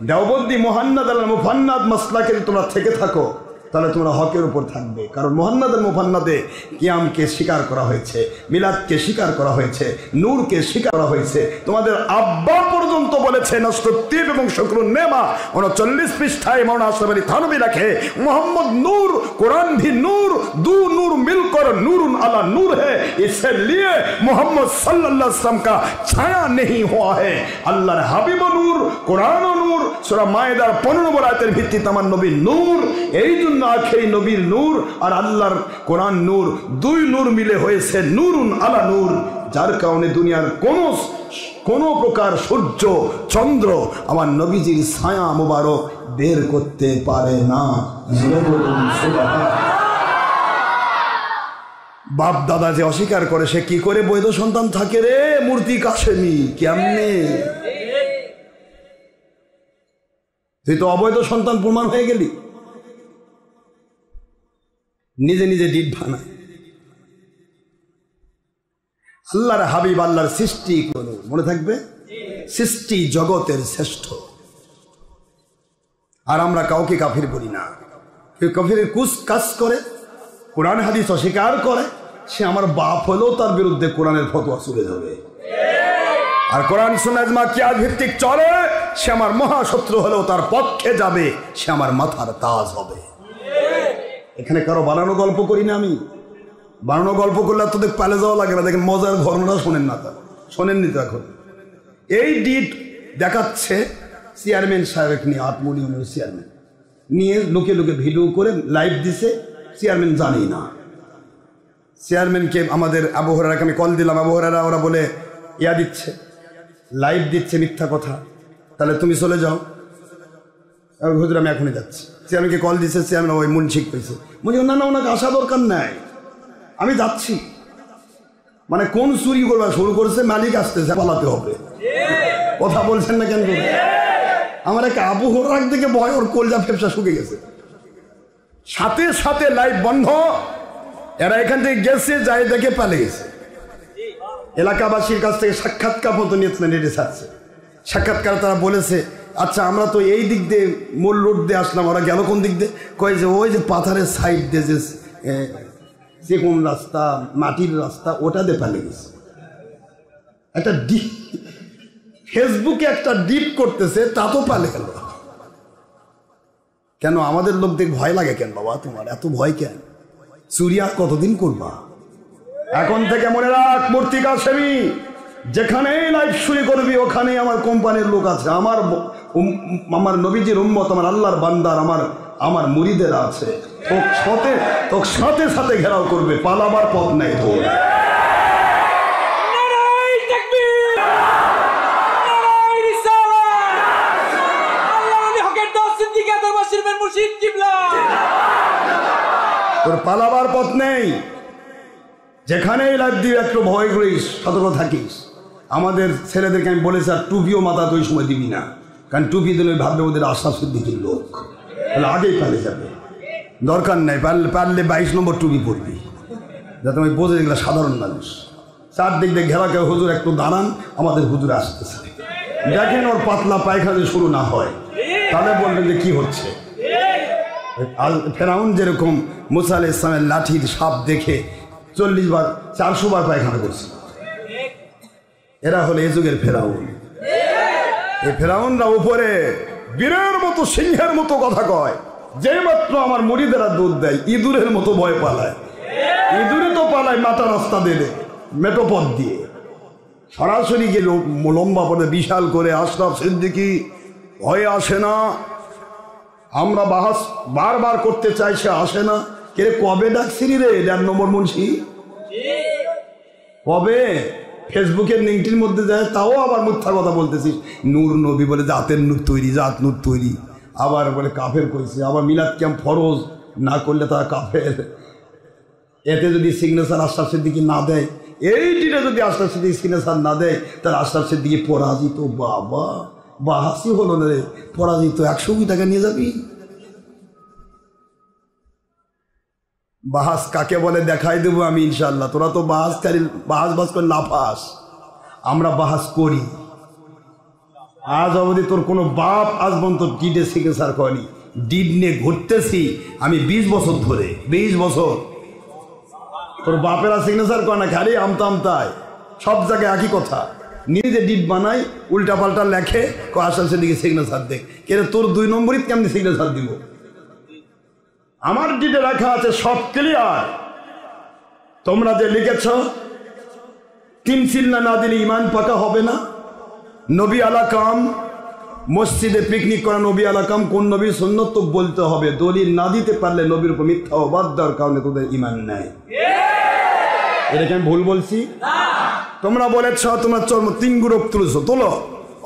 দেওবন্দি মুহান্নাদ আল মুফান্নাদ মাসলাকে তোমরা থেকে থাকো, তাহলে তোমরা হকের উপর থাকবে। কারণ মুহান্নাদ আল মুফান্নাদে কিয়ামকে স্বীকার করা হয়েছে, মিলাদকে স্বীকার করা হয়েছে, নূরকে স্বীকার করা হয়েছে। তোমাদের আব্বা পর্যন্ত বলেছে নসরুদ্দীন এবং শুকরুন নেমা 39 পৃষ্ঠায় মাওলানা আশরাফ আলী থানভী রাখে, মোহাম্মদ নূর, कुरान भी नूर, दो नूर मिलकर नूरुन अला नूर है, इसलिए मोहम्मद सल्लल्लाहु अलैहि वसल्लम का छाया नहीं हुआ है। अल्लाहर হাবিব নূর, কোরআন নূর। সূরা মায়েদার 15 নম্বর আয়াতের ভিত্তিতে আমার নবী নূর, এই জন্য আখেরি নবীর নূর আর আল্লাহর কোরআন নূর, দুই নূর মিলে হয়েছে নূরুন আলা নূর, যার কারণে দুনিয়ার কোন প্রকার সূর্য চন্দ্র আমার নবীজির ছায়া মোবারক বের করতে পারে না। বাপ দাদা যে অস্বীকার করে সে কি করে বৈধ সন্তান থাকে রে? মূর্তি কাশেমি কেমনে? তুই তো অবৈধ সন্তান প্রমাণ হয়ে গেলি। নিজে নিজে ডিট বানায়। আল্লাহর হাবিব আল্লাহর সৃষ্টি কোন মনে থাকবে, সৃষ্টি জগতের শ্রেষ্ঠ। আর আমরা কাউকে কাফির বলি না। কেউ কাফিরের কুস কাজ করে, কোরআন হাদিস অস্বীকার করে, সে আমার বাপ হলেও তার বিরুদ্ধে কোরআনের ফতোয়া চলে যাবে। আর কোরআন সুন্নাহ ইজমা কিয়াস ভিত্তিক চলে, সে আমার মহাশত্রু হলেও তার পক্ষে যাবে, সে আমার মাথার তাজ হবে। এখানে কারো বানানো গল্প করি না আমি। বানানো গল্প করলে তোদের পালে যাওয়া লাগে না। দেখেন মজার ঘটনাটা শোনেন না, তা শোনেননি তো এখন। এই ডিট দেখাচ্ছে চেয়ারম্যান সাহেব নিয়ে, আত্মনি চেয়ারম্যান নিয়ে লোকে লোকে ভিডিও করে লাইভ দিছে, চেয়ারম্যান জানেই না। চেয়ারম্যানকে আমাদের আবু হুরায়রাকে আমি কল দিলাম, আবু হুরায়রা ওরা বলে ইয়া দিচ্ছে, লাইভ দিচ্ছে মিথ্যা কথা, তাহলে তুমি চলে যাও। হুজুর আমি এখনই যাচ্ছি। চেয়ারম্যানকে কল দিচ্ছে, চেয়ারম্যান ওই মুন্সিক পেয়েছে, বলছি না না ওনাকে আসা দরকার নাই, আমি যাচ্ছি। মানে কোন চুরি করবা শুরু করেছে, মালিক আসতেছে, পালাতে হবে। কথা বলছেন না কেন? আমার একটা আবু হুরায়রা থেকে ভয় ওর কলজা ফেফসা শুকে গেছে। সাথে সাথে লাইভ বন্ধ, এরা এখান থেকে গেছে, যাই দেখে পালে গেছে। এলাকাবাসীর কাছ থেকে সাক্ষাৎকার মতো নিয়েছিলেন, এটি ছাড়ছে সাক্ষাৎকার। তারা বলেছে আচ্ছা আমরা তো এই দিক দিয়ে মূল রোড দিয়ে আসলাম, ওরা গেল কোন দিক দিয়ে? কয় যে ওই যে পাথারের সাইড দিয়ে যে কোন রাস্তা, মাটির রাস্তা, ওটা দিয়ে পালিয়ে গেছে। একটা ফেসবুকে একটা ডিপ করতেছে, তা তো পালে গেল। কেন আমাদের লোক দেখ ভয় লাগে কেন বাবা? তোমার এত ভয় কেন? চুরি আর কতদিন করবা? এখন থেকে মনে রাখ, মূর্তিকা সেবী যেখানেই লাইভ শুরু করবি ওখানেই আমার কোম্পানির লোক আছে, আমার নবীজির উম্মত, আমার আল্লাহর বান্দার, আমার মুরিদেরা আছে। তোর সাথে সাথে ঘেরাও করবে, পালাবার পথ নাই তোর। তোর পালাবার পথ নেই, যেখানেই লাইভ দিয়ে একটু ভয় করিস, সতর্ক থাকিস। আমাদের ছেলেদেরকে আমি বলেছি আর টুপিও মাথা ওই সময় দিবি না, কারণ টুপি দিলে ভাববে ওদের আশা সিদ্দিকির লোক, তাহলে আগেই পালে যাবে। দরকার নেই, পারলে 22 নম্বর টুপি পরবি, যাতে আমি বোঝে এগুলো সাধারণ মানুষ। চারদিক দিয়ে ঘেরা কেউ, হুজুর একটু দাঁড়ান, আমাদের হুজুর আসতেছে। দেখেন ওর পাতলা পায়খানা শুরু না হয়, তাহলে বলবেন যে কি হচ্ছে। ফেরাউন যেরকম মুসা আলাইহিস ইসলামের লাঠির সাপ দেখে 40 বার 400 বার পায়খানা করছে, এরা হলো এই যুগের ফেরাউন। এই ফেরাউনরা উপরে বীরের মতো, সিংহের মতো কথা কয়, যে মাত্র আমার মুরিদেরা দুধ দেয় ইঁদুরের মতো ভয় পালায়। ইঁদুরে তো পালায় মাথা রাস্তা দিলে, মেটোপথ দিয়ে সরাসরি গিয়ে লম্বা পথে বিশাল করে। আশরাফ সিদ্দিকী ভয়ে আসে না, আমরা বাহাস বারবার করতে চাই, সে আসে না। কে কবে ডাকছিলি রে 1.5 নম্বর মুন্সি? কবে ফেসবুকের লিঙ্কটির মধ্যে যায়, তাও আবার মিথ্যা কথা বলতেছিস। নূর নবী বলে জাতের নূর তৈরি, জাত নূর তৈরি, আবার বলে কাফের করেছে। আবার মিলাদ ক্যাম্প ফরজ না করলে তারা কাফের। এতে যদি সিগনেচার আশরাফ সিদ্দিকী না দেয়, এইটিটা যদি আশরাফ সিদ্দিকী সিগনেচার না দেয়, তাহলে আশরাফ সিদ্দিকী পরাজিত। বাবা বাহাসি হলো না রে, পরাজিত। 120 টাকা নিয়ে যাবি। বাহাস কাকে বলে দেখাই দেবো আমি ইনশাল্লাহ। তোরা তো বাহাস করে লাফাস, আমরা বাহাস করি। আজ অবধি তোর কোনো বাপ আজ পর্যন্ত ডিডে সিগনেচার করেনি। ডিড নিয়ে ঘুরতেছি আমি 20 বছর ধরে, 20 বছর। তোর বাপেরা সিগনেচার করে না, খালি আমতায় সব জায়গায় একই কথা। নিজে ডিড বানাই, উল্টা পাল্টা লেখে, আশরাফ সিদ্দিকী সিগনেচার দেখ। কেন তোর 2 নম্বরই কেমনি সিগনেচার দিব? আমার ডিডে লেখা আছে সব ক্লিয়ার। তোমরা যে লিখেছ 3 চিল্লা না দিলে ইমান পাকা হবে না। নবী আলাকাম, মসজিদে পিকনিক করা নবী আলাকাম, কোন নবীর সুন্নত তো বলতে হবে। দলিল না দিতে পারলে নবীর উপর মিথ্যা অবাদ দেওয়ার কারণে তোদের ইমান নাই। এটাকে আমি ভুল বলছি? তোমরা বলেছ তোমরা 3 গ্রুপ তুলেছো, তোলো,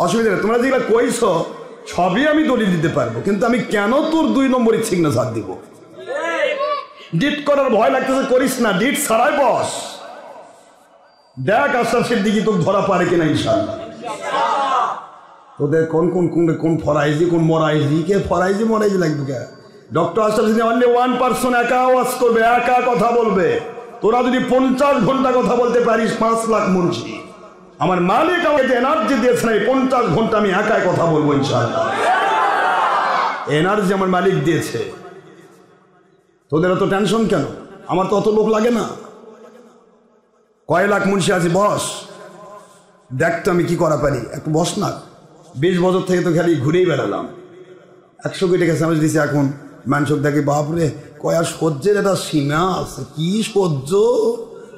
অসুবিধা নেই। তোমরা যেগুলো কইছ সবই আমি দলিল দিতে পারবো, কিন্তু আমি কেন তোর 2 নম্বরের সিগনেচার দিব? ডিট করার ভয় লাগতেছে, করিস না, ডিট ছাড়াই বস। দেখ আশরাফ সিদ্দিকী তোকে ধরা পারে কিনা ইনশাআল্লাহ। তোদের কোন ফরাইজি, কোন মরাইজি, কে ফরাইজি মরাইজি লাগবে কে? ডক্টর আশরাফ সিদ্দিকী অনলি 1% একা আওয়াজ করবে, একা কথা বলবে। তোরা যদি 50 ঘন্টা কথা বলতে পারিস, 5 লাখ মুন্সি। আমার মালিক আমাকে এনার্জি দিয়েছে, 50 ঘন্টা আমি একাই কথা বলবো ইনশাআল্লাহ। এনার্জি আমার মালিক দিয়েছে। তোদের এত টেনশন কেন? আমার তো অত লোক লাগে না। কয় লাখ মুন্সি আছে, বস, দেখ তো আমি কি করা পারি, একটু বস না। 20 বছর থেকে তো খালি ঘুরেই বেড়ালাম। 100 কোটি টাকা সামনে দিয়েছি। এখন মানুষ দেখে বাপরে, কয়া সহ্যের একটা সীমা আছে। কি সহ্য?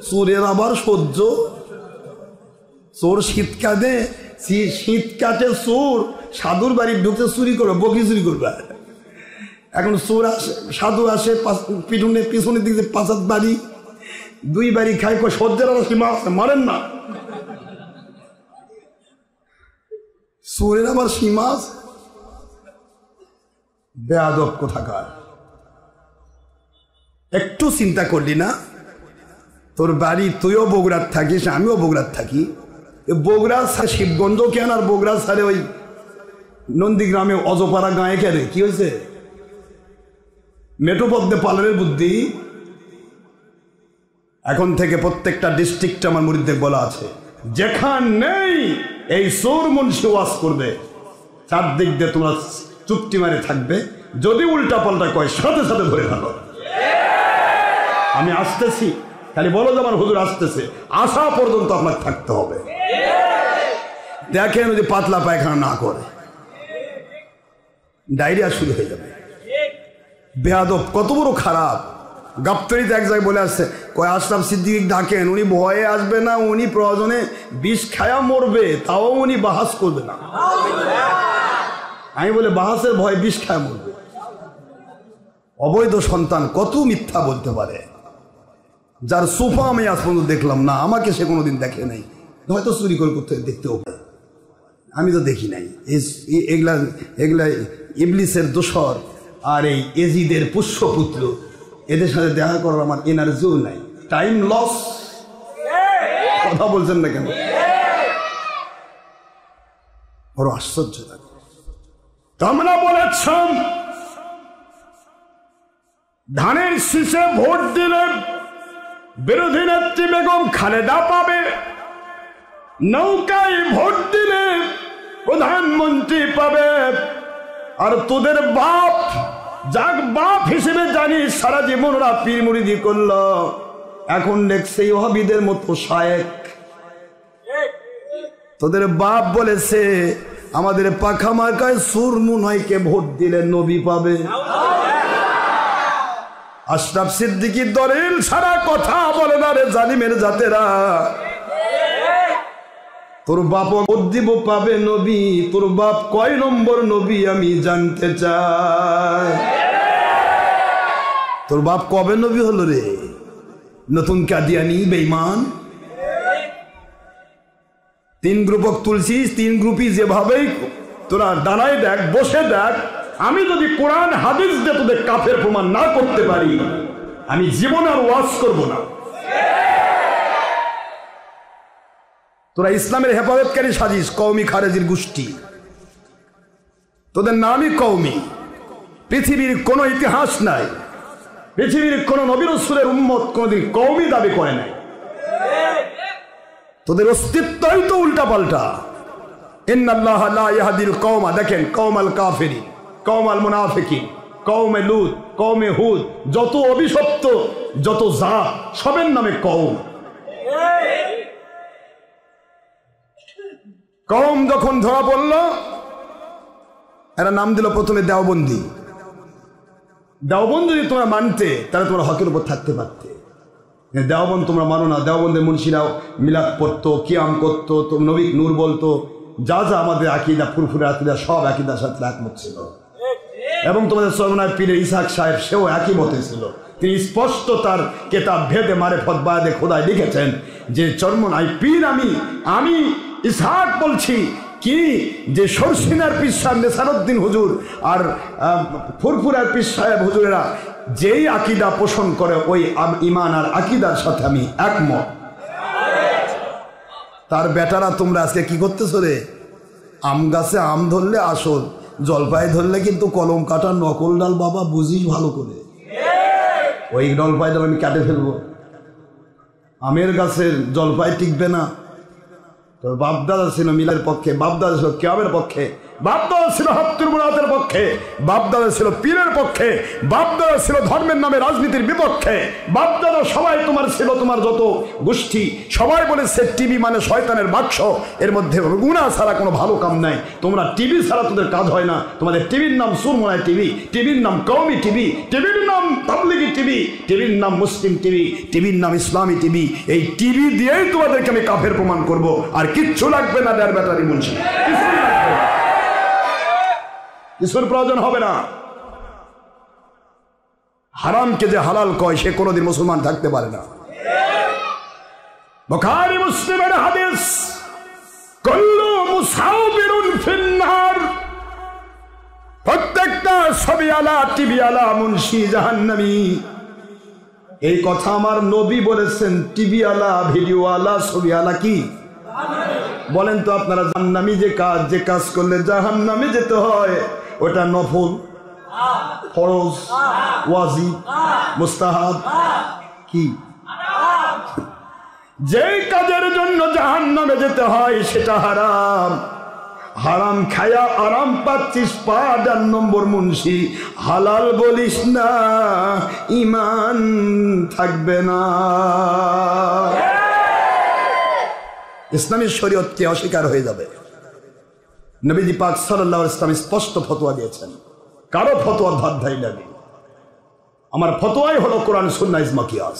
চোরের আবার সহ্য। চোর শীত কাটে চোর সাধুর বাড়ি ঢুকতে চুরি করবে, বকি চুরি করবে। এখন চোর আসে, সাধু আসে, পিছনের দিকে 5 বাড়ি, 2 বাড়ি খাই। সহ্যের আবার সীমা আছে, মারেন না। চোরের আবার সীমা আছে। বেয়াদব কোথাকার। একটু চিন্তা করলি না? তোর বাড়ি, তুইও বগুড়ার থাকিস, আমিও বগুড়ার থাকি। বগুড়া শিবগঞ্জ কেন, আর বগুড়া সারে ওই নন্দীগ্রামে অজপাড়া গাঁয়ে কেন? কি হয়েছে? মেটোপদ্মে পালনের বুদ্ধি। এখন থেকে প্রত্যেকটা ডিস্ট্রিক্টে আমার মুরিদদের বলা আছে, যেখান নেই এই চোর মুন্সি ওয়াজ করবে, চারদিক দিয়ে তোমরা চুপটি মারে থাকবে। যদি উল্টা পাল্টা কয়, সাথে সাথে ধরে থাকো। আমি আসতেছি, খালি বলো যে আমার হুজুর আসতেছে, আসা পর্যন্ত আপনার থাকতে হবে। দেখেন ওই যে পাতলা পায়খানা না করে, ডায়রিয়া শুরু হয়ে যাবে। বেয়াদব কত বড় খারাপ। গাপ্তরিতে এক জায়গায় বলে আসছে, কয় আশরাফ সিদ্দিকী ডাকেন, উনি ভয়ে আসবে না, উনি প্রয়োজনে বিষ খায়া মরবে, তাও উনি বাহাস করবে না। আমি বলে বাহাসের ভয় বিষ খায়া মরবে? অবৈধ সন্তান কত মিথ্যা বলতে পারে, যার সোফা আমি আজ পর্যন্ত দেখলাম না, আমাকে সে কোনোদিন দেখে নাই, হয়তো চুরি করে করতে দেখতেও পারে, আমি তো দেখি নাই। এগুলা এগুলা ইবলিসের দোসর আর এই এজিদের পুষ্যপুত্র, এদের সাথে দেখা করার আমার এনার্জিও নাই, টাইম লস। কথা বলছেন না কেন? বড় আশ্চর্য লাগে। তোমরা বলেছেন ধানের শীষে ভোট দিলে বিরোধী নেত্রী বেগম খালেদা পাবে, নৌকায় ভোট দিলে প্রধানমন্ত্রী পাবে, আর তোদের বাপ, যাক বাপ হিসেবে জানি সারা জীবন ওরা পীর মুরিদি করলো, এখন দেখছে ওহাবিদের মতো শায়েক। তোদের বাপ বলেছে আমাদের পাখা মার্কায় সুরমুনাইকে ভোট দিলে নবী পাবে। আশরাফ সিদ্দিকী দলিল সারা কথা বলে না রে জালিমের জাতেরা। তোর বাপ ভোট দিব পাবে নবী, তোর বাপ কয় নম্বর নবী আমি জানতে চাই। তোর বাপ কবে নবী হলো রে? নতুন কাদিয়ানি বেঈমান। তিন গ্রুপক তুলছিস, তিন গ্রুপই যেভাবেই তোরা দাঁড়ায় দেখ, বসে দেখ, আমি যদি কোরআন হাদিস দিয়ে তোদের কাফের প্রমাণ না করতে পারি, আমি জীবনে আর ওয়াজ করব না। তোরা ইসলামের হেফাজতকারী সাজিস, কওমি খারেজির গোষ্ঠী, তোদের নামই কওমি। পৃথিবীর কোন ইতিহাস নাই, পৃথিবীর কোন নবী রাসূলের উম্মত কোনদিন কওমি দাবি করে নাই। তোদের অস্তিত্বই তো উল্টা পাল্টা। ইন্নাল্লাহা লা ইয়াহদিল কওমা, দেখেন কওমাল কাফিরিন, কওমাল মুনাফিকিন, কওমে লূত, কওমে হুদ, যত অভিশপ্ত, যত জাত, সবের নামে কওম। কওম যখন ধরা পড়ল, এরা নাম দিল প্রথমে দেওবন্দি। দেওবন্দ যদি তোমরা মানতে, তাহলে তোমরা হকের উপর থাকতে পারতে। দেওবন্দ তোমরা মানো না। দেওবন্দের মুন্সিরাও মিলাদ পড়তো, কিয়াম করতো, তো নবী নূর বলতো, যা যা আমাদের আকিদা, ফুরফুরে আকিদা, সব আকিদার সাথে একমত ছিল। এবং তোমাদের সর্বনায় পীরে ইসাক সাহেব, সেও একই মতে ছিল। তিনি স্পষ্ট তার কেতাব ভেদে মারেফত বায়াদে খোদায় লিখেছেন যে চরমনাই পীর আমি ইসহাক বলছি কি, যে শর্ষিনার পীর সাহেব নেসারউদ্দিন হুজুর আর ফুরফুরার পীর সাহেব হুজুরেরা যেই আকিদা পোষণ করে, ওই ইমান আর আকিদার সাথে আমি একমত। তার বেটারা তোমরা আজকে কি করতেছো রে? আম গাছে আম ধরলে আসল, জলপাই ধরলে কিন্তু কলম কাটা নকল ডাল। বাবা বুঝিস ভালো করে, ওই জলপাই ডাল আমি কাটে ফেলবো। আমের গাছের জলপাই টিকবে না। তোর বাপদাদা ছিল মিলের পক্ষে, বাপদাদা ছিল কিয়ামের পক্ষে, বাপদাদা ছিল হাত্তুর মুরাদের পক্ষে, বাপদাদা ছিল পীরের পক্ষে, বাপদাদা ছিল ধর্মের নামে রাজনীতির বিপক্ষে, বাপদাদা সবাই তোমার ছিল, তোমার যত গোষ্ঠী সবাই বলেছে টিভি মানে শয়তানের বাক্স, এর মধ্যে গুনাহ ছাড়া কোনো ভালো কাম নাই। তোমরা টিভি ছাড়া তোদের কাজ হয় না। তোমাদের টিভির নাম সুরমনাই টিভি, টিভির নাম কওমি টিভি, টিভির নাম তাবলিগি টিভি, টিভির নাম মুসলিম টিভি, টিভির নাম ইসলামী টিভি। এই টিভি দিয়েই তোমাদেরকে আমি কাফের প্রমাণ করব, আর কিচ্ছু লাগবে না। দেড় ব্যাটারি মুন্সি, কিছুর প্রয়োজন হবে না। হারামকে যে হালাল কয়, সে কোনোদিন মুসলমান থাকতে পারে না। বুখারী মুসলিমের হাদিস, কুল্লু মুসাউবিরুন ফিন্নার, প্রত্যেকটা ছবি আলা, টিভি আলা মুন্সি জাহান্নামী। এই কথা আমার নবী বলেছেন। টিভি আলা, ভিডিও আলা, ছবি আলা কি বলেন তো আপনারা? জাহান্নামী যে কাজ করলে জাহান্নামে যেতে হয়, ওটা নফল, ফরজ, ওয়াজিব, মুস্তাহাব কি? যেই কাজের জন্য জাহান্নামে যেতে হয় সেটা হারাম। হারাম খায়া আরাম পাচ্ছিস, পা 4 নম্বর মুন্সি। হালাল বলিস না, ইমান থাকবে না। ইসলামী শরীয়তকে অস্বীকার হয়ে যাবে। নবীজি পাক সাল্লাল্লাহু আলাইহি ওয়াসাল্লাম স্পষ্ট ফতোয়া দিয়েছেন, কারো ফতোয়ার ধার ধারি লাগে। আমার ফতোয়াই হলো কোরআন সুন্নাহ ইজমা কিয়াস।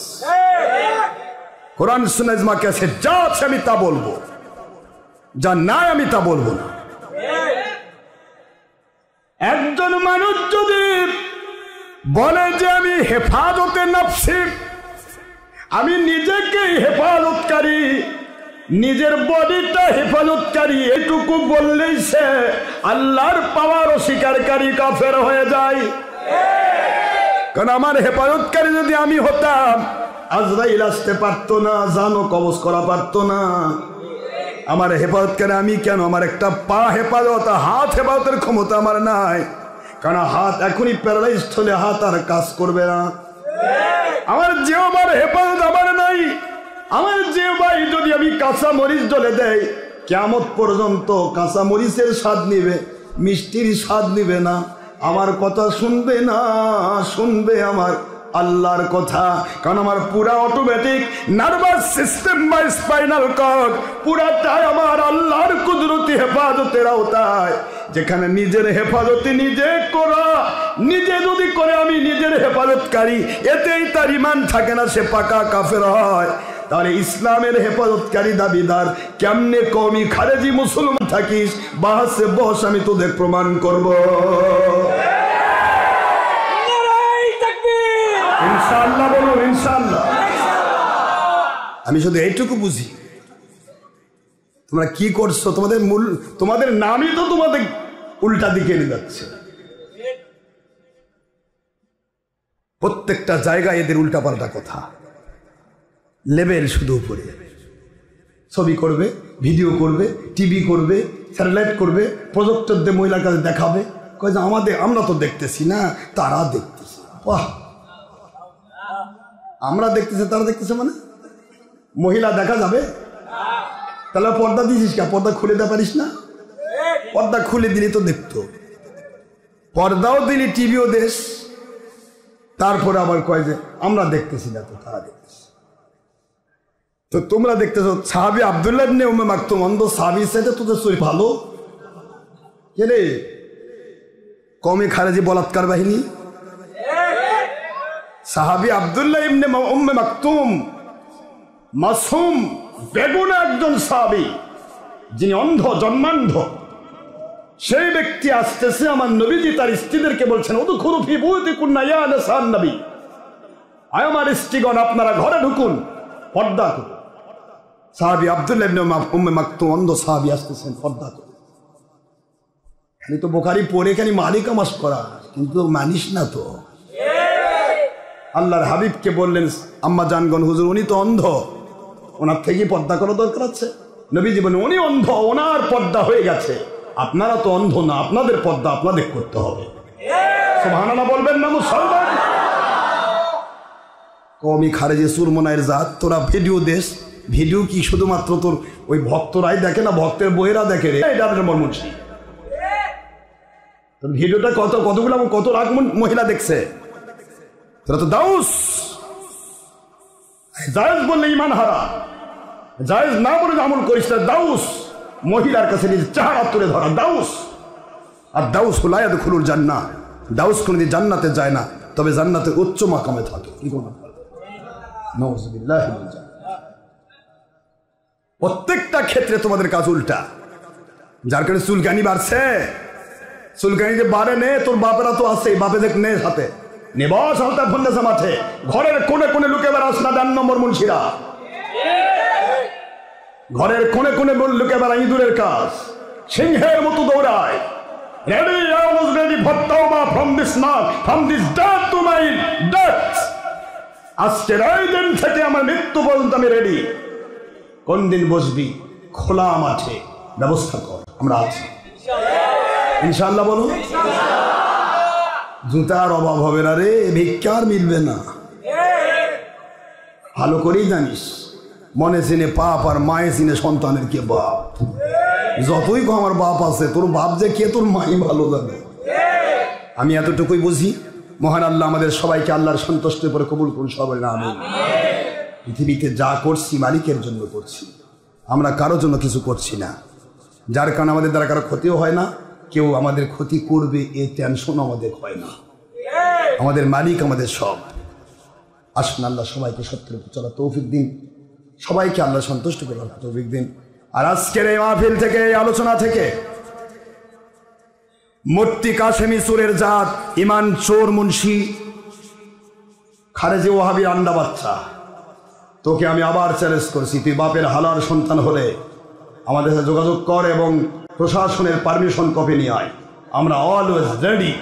কোরআন সুন্নাহ ইজমা কিয়াসে যা আছে আমি তা বলবো, যা নাই আমি তা বলবো না। একজন মানুষ যদি বলে যে আমি হেফাজতে নফসি, আমি নিজেকে হেফাজতকারী, নিজের বডিটা হেফাজতকারী, এটুকু বললেই সে আল্লাহর পাওয়ার অস্বীকারী কাফের হয়ে যায়। কারণ আমার হেফাজতকারী যদি আমি হতাম, আজরাইল আসতে পারতো না, জানও কবজ করা পারতো না। আমার হেফাজতকারী আমি কেন? আমার একটা পা হেফাজত, হাত হেফাজতের ক্ষমতা আমার নাই, কারণ হাত এখনই প্যারালাইজড হলে হাত আর কাজ করবে না। আমার জিহ্বার হেফাজত আমার নাই। আমার জিহ্বাই যদি আমি কাঁচা মরিচ জ্বলে দেয়, কিয়ামত পর্যন্ত কাঁচা মরিচের স্বাদ নিবে, মিষ্টির স্বাদ নিবে না। আমার কথা শুনবে না, শুনবে আমার আল্লাহর কথা। কারণ আমার পুরা অটোমেটিক নার্ভাস সিস্টেম বা স্পাইনাল কর্ড পুরাটাই আমার আল্লাহর কুদরতি হেফাজতের আওতায়। যেখানে নিজের হেফাজতে নিজে করা, নিজে যদি করে আমি নিজের হেফাজতকারী, এতেই তার ঈমান থাকে না, সে পাকা কাফের হয়। তাহলে ইসলামের হেফাজতকারী দাবিদার কেমনে কওমি খারেজি মুসলমান থাকিস? বাহাসে বস, আমি তোদের প্রমাণ করব ইনশাআল্লাহ। বলুন ইনশাআল্লাহ। আমি শুধু এইটুকু বুঝি, তোমরা কি করছো? তোমাদের নামই তো তোমাদের উল্টা দিকে নিয়ে যাচ্ছে। প্রত্যেকটা জায়গায় এদের উল্টা পাল্টা কথা, লেভেল শুধু উপরে। ছবি করবে, ভিডিও করবে, টিভি করবে, স্যাটেলাইট করবে, প্রজেক্টর দিয়ে মহিলার কাছে দেখাবে, কয় যে আমরা তো দেখতেছি না, তারা দেখতেছে। বাহ, আমরা দেখতেছি তারা দেখতেছে মানে মহিলা দেখা যাবে? তাহলে পর্দা দিছিস কে? পর্দা খুলে দিতে পারিস না? পর্দা খুলে দিলি তো দেখতো। পর্দাও দিলি, টিভিও দেশ, তারপরে আবার কয় যে আমরা দেখতেছি না, তো তারা দেখতেছে। তো তোমরা দেখতেছো সাহাবী আব্দুল্লাহ ইবনে উম্মে মাকতুম অন্ধ সাহাবীর সাথে তোদের চরিত্র ভালো কে রে? কওমি খারেজি বলাৎকার বাহিনী। সাহাবী আব্দুল্লাহ ইবনে উম্মে মাকতুম মাসুম বেগুনা একজন সাহাবী, যিনি অন্ধ, জন্মান্ধ। সেই ব্যক্তি আসতেছে, আমার নবীজি তার স্ত্রীদেরকে বলছেন, উদখুলু ফি বুয়ুতিকুন্না ইয়া নিসান নবী, আয় আমার স্ত্রীগণ আপনারা ঘরে ঢুকুন, পর্দা করুন। সাহাবী আব্দুল্লাহ ইবনে উম্মে মাকতুম অন্ধ সাহাবী আসতেছেন, পর্দা করুন। খালি তো বুখারী পড়ে খালি মালিক আমাস করা, কিন্তু মানিস না তো। আল্লাহর হাবিবকে বললেন, আম্মা জানগণ হুজুর উনি তো অন্ধ, ওনার থেকে পর্দা করা দরকার আছে। নবীজি বলেন, উনি অন্ধ, ওনার পর্দা হয়ে গেছে, আপনারা তো অন্ধ না, আপনাদের পর্দা আপনাদের করতে হবে। সুবহানাল্লাহ বলবেন না মুসলমান? কওমি খারেজি সুরমনায়ের জাত, তোরা ভিডিও দেশ, ভিডিও কি শুধুমাত্র তোর ওই ভক্তরাই দেখে না, ভক্তের বইয়েরা দেখে রে? এটা মর্মুষী তোর ভিডিওটা কত লাখ মহিলা দেখছে। তোরা তো দাউস। জায়েজ বললে ইমান হারা, জায়েজ না বলে আমল করিস না। দাউস মহিলার কাছে নিজের চেহারা তুলে ধরা দাউস। আর দাউস লা ইয়াদখুলুল জান্নাহ, দাউস কোনদিন জান্নাতে যায় না, তবে জান্নাতে উচ্চ মাকামে থাকে। কি করব? নাউযুবিল্লাহ। প্রত্যেকটা ক্ষেত্রে তোমাদের কাজ উল্টা। যার কারণে চুলকানি বাড়ছে, চুলকানি যে বাড়ে নে, তোর বাপেরা তো আছে, বাপে দেখ নে সাথে নেবস হালতা ফন্দেছে মাঠে, ঘরের কোণে কোণে লুকে বেড়াস না 4 নম্বর মুন্সিরা। ঘরের কোণে কোণে লুকে বেড়া ইঁদুরের কাজ, সিংহের মতো দৌড়ায়। Ready, I was ready for tawbah from this now, from this death to my death. আজকের এই দিন থেকে আমার মৃত্যু পর্যন্ত আমি রেডি। কোন দিন বসবি? খোলা মাঠে ব্যবস্থা কর, আমরা আছি ইনশাআল্লাহ। বলো জুতার অভাব হবে না রে, ভিক্ষার মিলবে না। ভালো করেই জানিস, মনে চিনে পাপ আর মায়ে চিনে সন্তানের কে বাপ। যতই আমার বাপ আছে, তোর বাপ যে কে তোর মাই ভালো জানে। আমি এতটুকুই বুঝি। মহান আল্লাহ আমাদের সবাইকে আল্লাহর সন্তুষ্টির উপরে কবুল করুন সবাই না আমিন। পৃথিবীতে যা করছি মালিকের জন্য করছি, আমরা কারোর জন্য কিছু করছি না। যার কারণে আমাদের দ্বারা কারো ক্ষতিও হয় না, কেউ আমাদের ক্ষতি করবে এই টেনশন আমাদের হয় না। আমাদের মালিক আমাদের সব। আসুন আল্লাহ সবাইকে সত্যের উপর চলা তৌফিক দিন, সবাইকে আল্লাহ সন্তুষ্ট করার তৌফিক দিন। আর আজকের এই মাহফিল থেকে, এই আলোচনা থেকে মূর্তি কাশেমি সুরের জাত, ইমান চোর মুন্সি, খারেজি ওয়াহাবি আন্ডা বাচ্চা, তোকে আমি আবার চ্যালেঞ্জ করছি, তুই বাপের হালার সন্তান হলে আমাদের সাথে যোগাযোগ কর এবং প্রশাসনের পারমিশন কপি নিয়ে আয়। আমরা অলওয়েজ রেডি।